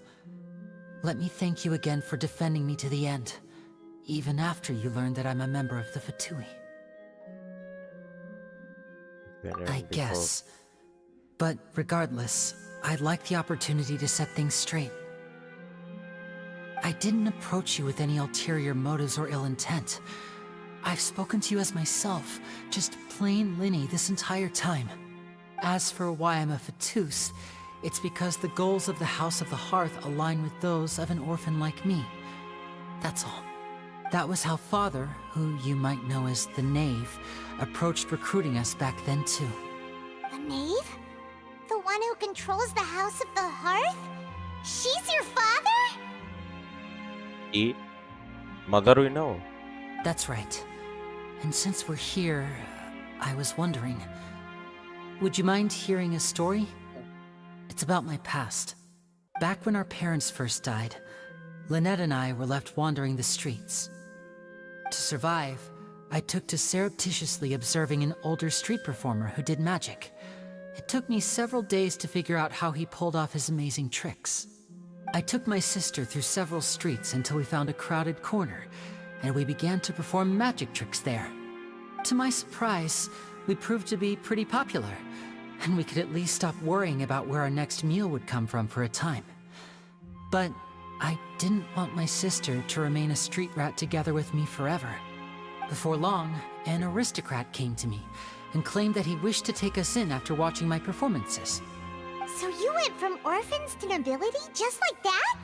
let me thank you again for defending me to the end, even after you learned that I'm a member of the Fatui. I guess. But regardless, I'd like the opportunity to set things straight. I didn't approach you with any ulterior motives or ill intent. I've spoken to you as myself, just plain Linny this entire time. As for why I'm a Fatus, it's because the goals of the House of the Hearth align with those of an orphan like me. That's all. That was how Father, who you might know as the Knave, approached recruiting us back then too. The Knave? The one who controls the House of the Hearth? She's your father? E? Mother we know. That's right. And since we're here, I was wondering, would you mind hearing a story? It's about my past. Back when our parents first died, Lynette and I were left wandering the streets. To survive, I took to surreptitiously observing an older street performer who did magic. It took me several days to figure out how he pulled off his amazing tricks. I took my sister through several streets until we found a crowded corner, and we began to perform magic tricks there. To my surprise, we proved to be pretty popular, and we could at least stop worrying about where our next meal would come from for a time. But I didn't want my sister to remain a street rat together with me forever. Before long, an aristocrat came to me and claimed that he wished to take us in after watching my performances. So you went from orphans to nobility just like that?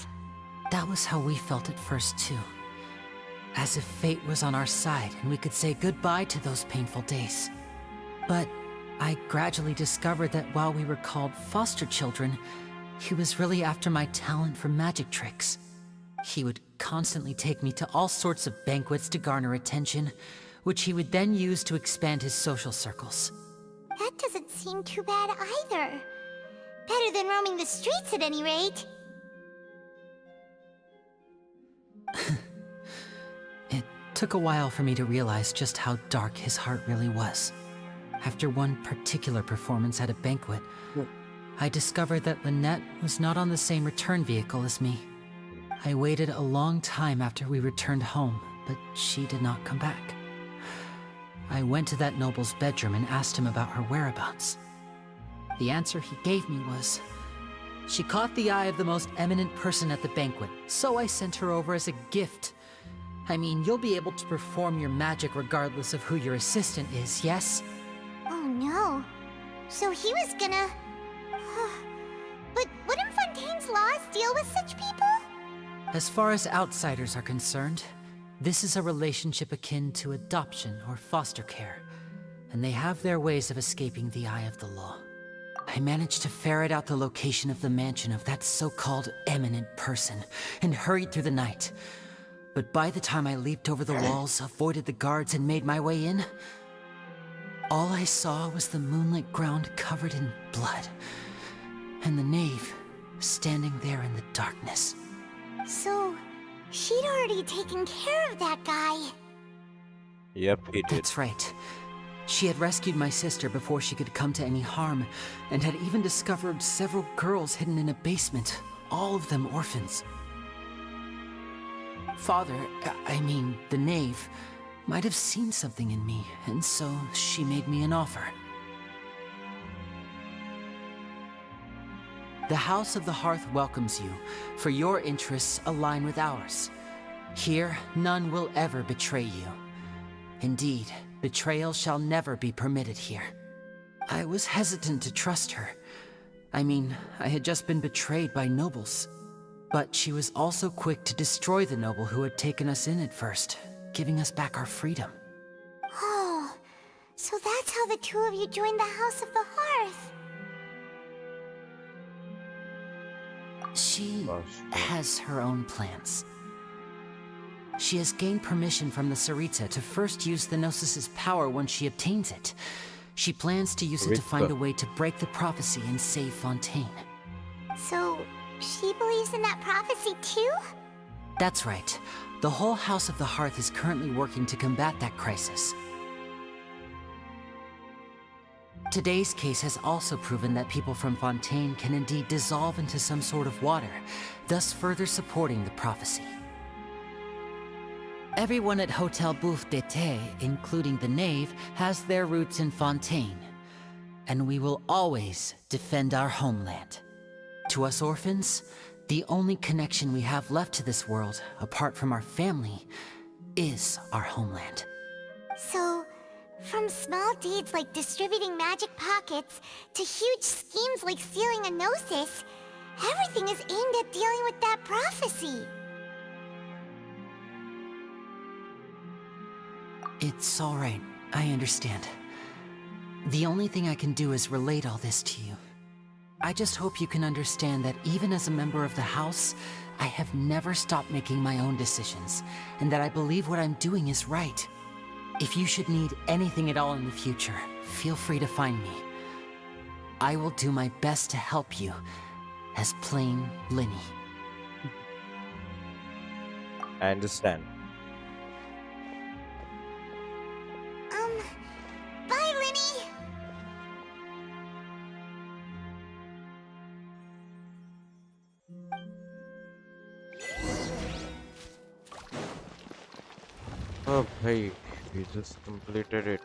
That was how we felt at first, too. As if fate was on our side and we could say goodbye to those painful days. But I gradually discovered that while we were called foster children, he was really after my talent for magic tricks. He would constantly take me to all sorts of banquets to garner attention, which he would then use to expand his social circles. That doesn't seem too bad either. Better than roaming the streets at any rate. It took a while for me to realize just how dark his heart really was. After one particular performance at a banquet, I discovered that Lynette was not on the same return vehicle as me. I waited a long time after we returned home, but she did not come back. I went to that noble's bedroom and asked him about her whereabouts. The answer he gave me was, she caught the eye of the most eminent person at the banquet, so I sent her over as a gift. I mean, you'll be able to perform your magic regardless of who your assistant is, yes? Oh no. So he was gonna... But wouldn't Fontaine's laws deal with such people? As far as outsiders are concerned, this is a relationship akin to adoption or foster care, and they have their ways of escaping the eye of the law. I managed to ferret out the location of the mansion of that so-called eminent person and hurried through the night. But by the time I leaped over the walls, avoided the guards, and made my way in, all I saw was the moonlit ground covered in blood, and the knave standing there in the darkness. So, she'd already taken care of that guy. Yep, he did. That's right. She had rescued my sister before she could come to any harm, and had even discovered several girls hidden in a basement, all of them orphans. Father, I mean, the knave, might have seen something in me, and so she made me an offer. The House of the Hearth welcomes you, for your interests align with ours. Here, none will ever betray you. Indeed, betrayal shall never be permitted here. I was hesitant to trust her. I mean, I had just been betrayed by nobles. But she was also quick to destroy the noble who had taken us in at first, giving us back our freedom. Oh, so that's how the two of you joined the House of the Hearth. She has her own plans. She has gained permission from the Sarita to first use the Gnosis' power when she obtains it. She plans to use it to find a way to break the prophecy and save Fontaine. So, she believes in that prophecy too? That's right. The whole House of the Hearth is currently working to combat that crisis. Today's case has also proven that people from Fontaine can indeed dissolve into some sort of water, thus further supporting the prophecy. Everyone at Hotel Bouffe d'été, including the knave, has their roots in Fontaine. And we will always defend our homeland. To us orphans, the only connection we have left to this world, apart from our family, is our homeland. So, from small deeds like distributing magic pockets to huge schemes like stealing a Gnosis, everything is aimed at dealing with that prophecy. It's all right. I understand. The only thing I can do is relate all this to you. I just hope you can understand that even as a member of the House, I have never stopped making my own decisions, and that I believe what I'm doing is right. If you should need anything at all in the future, feel free to find me. I will do my best to help you, as plain Linny. I understand. Bye, Linny! Oh, hey, we just completed it.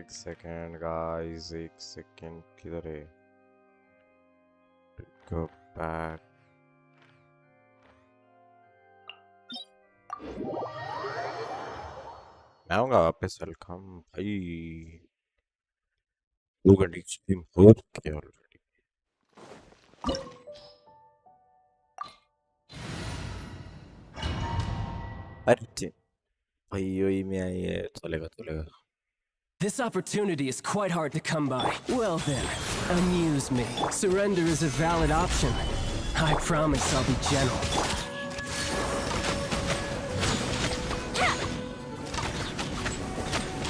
एक second guys, एक second किधर है? go back. मैं आऊँगा वापस welcome भाई 2 घंटे की स्ट्रीम हो चुकी है ऑलरेडी अरे भाई वही में आई है चलेगा This opportunity is quite hard to come by. Well then, amuse me. Surrender is a valid option. I promise I'll be gentle.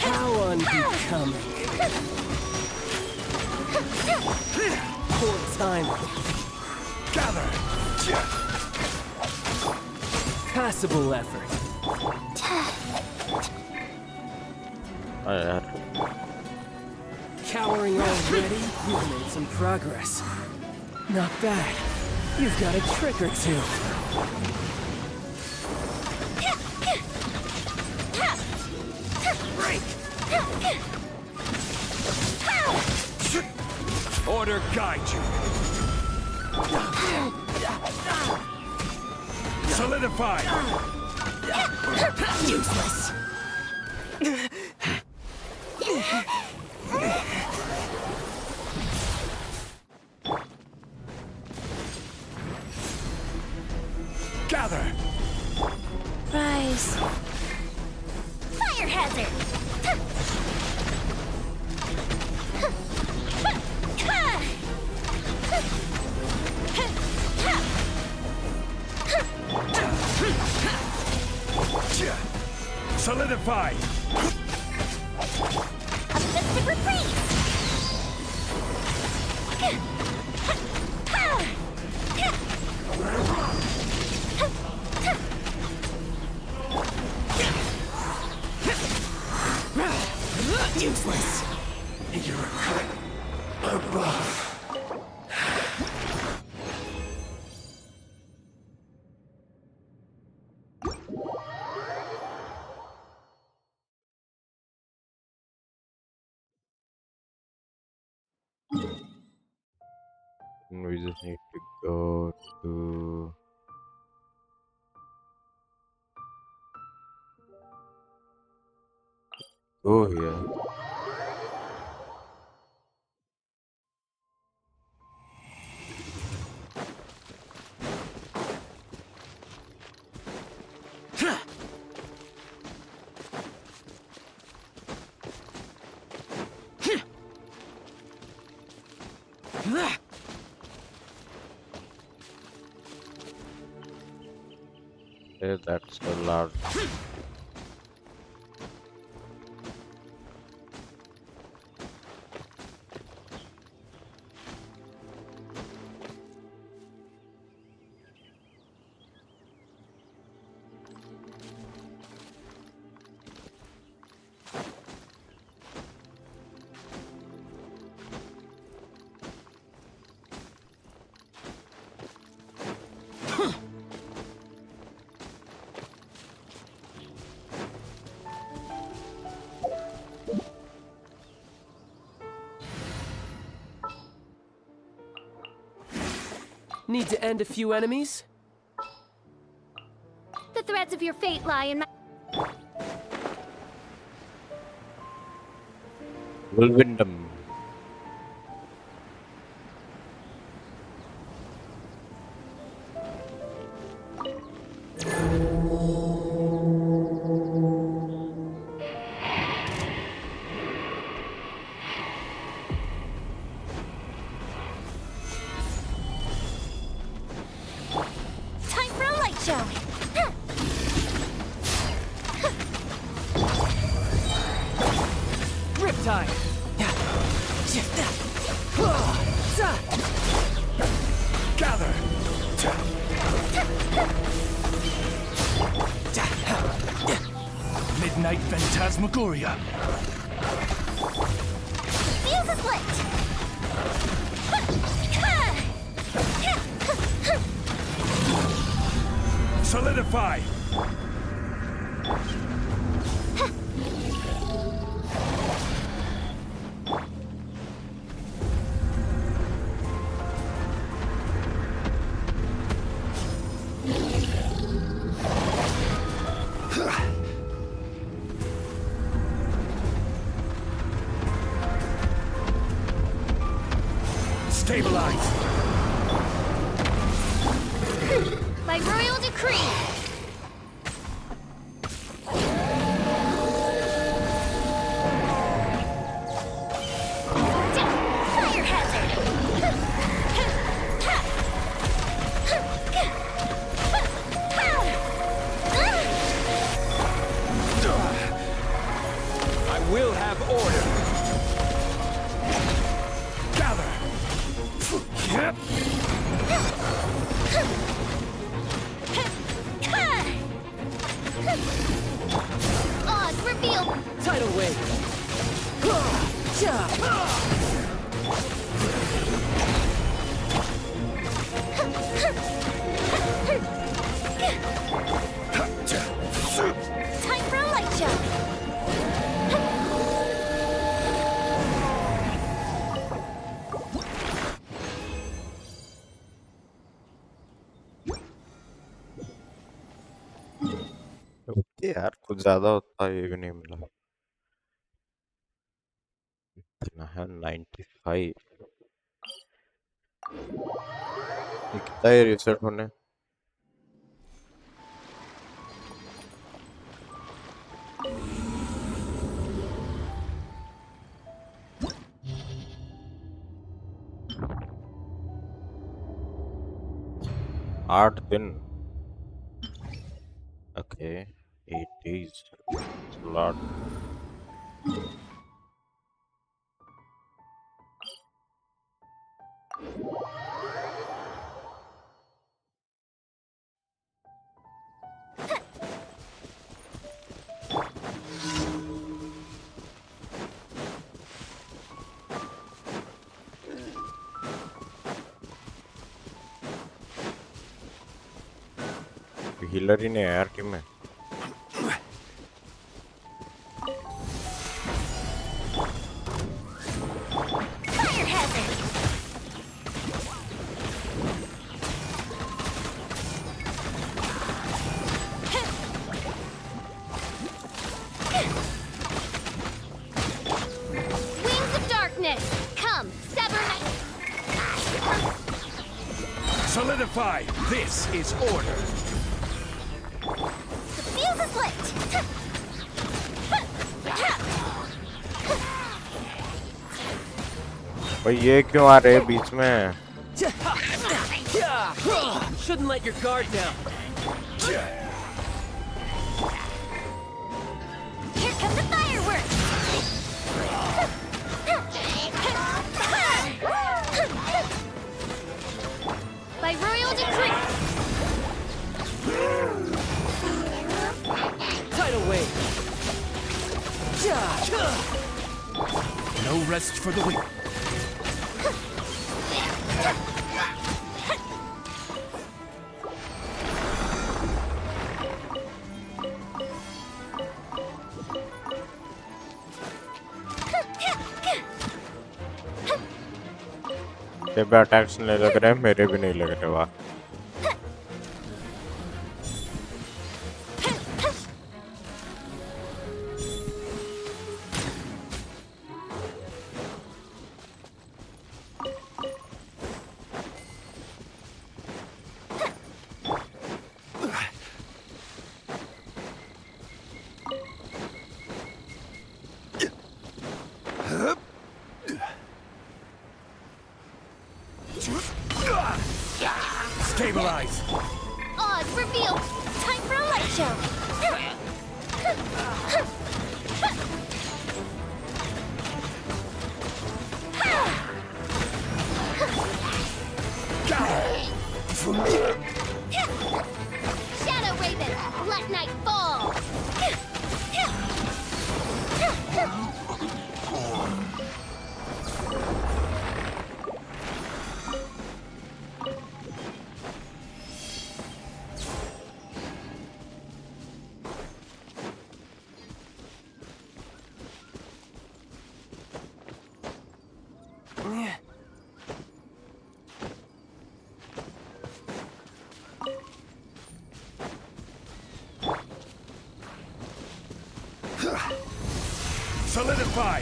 How unbecoming. Poor timing. Gather! Passable effort. Cowering already? You've made some progress. Not bad. You've got a trick or two. Order guide you. Solidify. Useless. Gather. Rise. Fire hazard. Solidify. A festive reprise. Useless. You're above. We just need to go to here. That's a large. Need to end a few enemies? The threads of your fate lie in my... We'll win them. Time for a light show. Riptide! Gather. Midnight Phantasmagoria. Fuse is lit. Solidify. Stabilize. By royal decree. Fire hazard. I will have order. Gather. Oz revealed. Tidal wave. Time for a light show. Okay यार कुछ ज्यादा होता ये भी नहीं मिला इतना है 95 ये कितना है रिसेट होने आठ दिन ओके 8 days lot हीलर ही नहीं है यार टीम में Fire hazard. Wings of darkness. Come, sever night. Solidify. This is order. The fuse is lit. भाई ये क्यों आ रहे हैं बीच में Shouldn't let your guard down. Here come the fireworks. By royal decree. Tidal wave. No rest for the weak. तेरे attacks नहीं लग रहे मेरे भी नहीं लग रहे वाह Stabilize. Oz revealed. Time for a light show. Shadow Raven, let night fall. Solidify.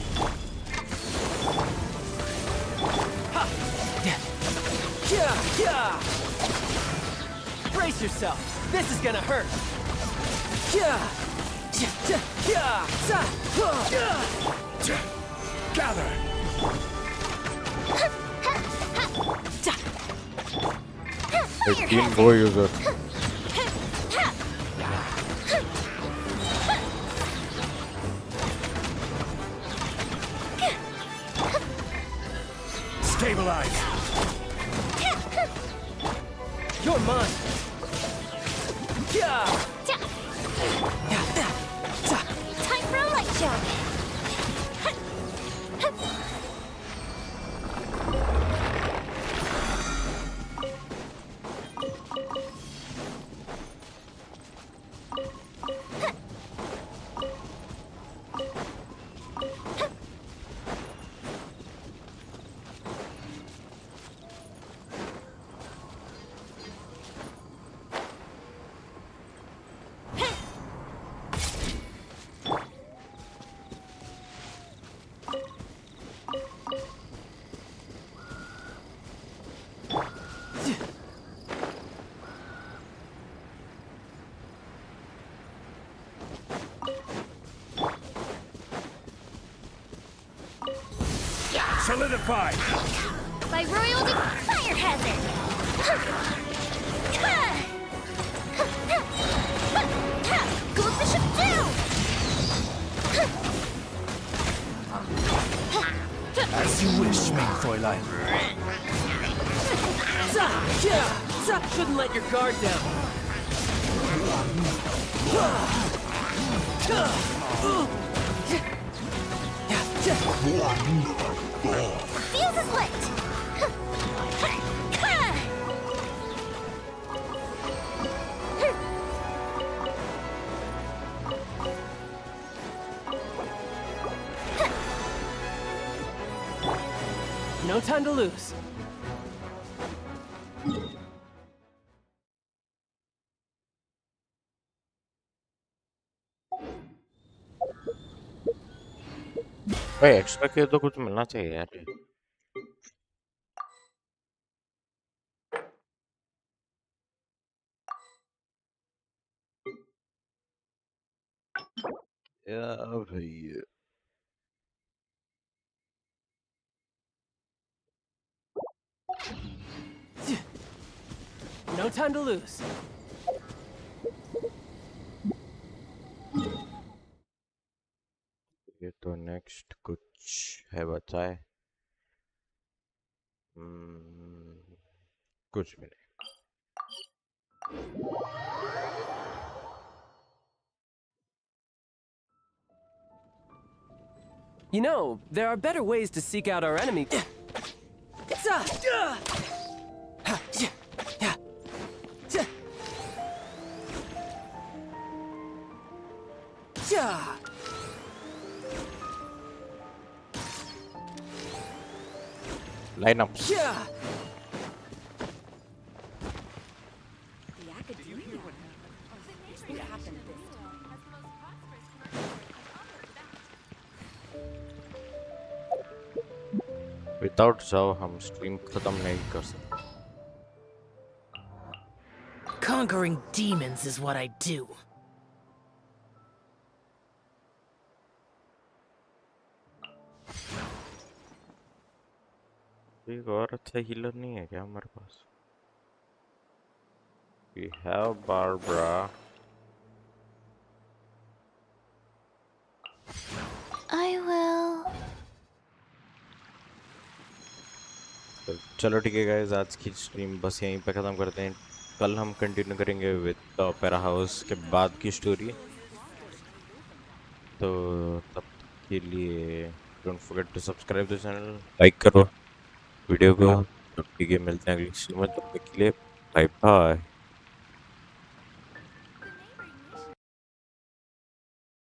Brace yourself. This is gonna hurt. Gather. Team boy user. Stabilize. You're mine. Time for a light show. Solidify. By royal fire hazard. Go Bishop down. As you wish, main Fräulein. Shouldn't let your guard down. Fuse is lit. No time to lose. भाई extra के तो कुछ मिलना चाहिए यार यार भाई No time to lose. ये तो नेक्स्ट कुछ है बताए कुछ भी नहीं You know, there are better ways to seek out our enemy. Line up. Without Zhao हम stream खत्म नहीं कर सकते. Conquering demons is what I do. एक और अच्छा healer नहीं है क्या हमारे पास? We have Barbara. I will. चलो ठीक है गाइस आज की स्ट्रीम बस यहीं पे ख़त्म करते हैं कल हम कंटिन्यू करेंगे विद ओपेरा हाउस के बाद की स्टोरी तो तब तक के लिए don't forget to subscribe the channel like करो वीडियो को तब ठीक है मिलते हैं अगली स्ट्रीम में तब तक के लिए बाय बाय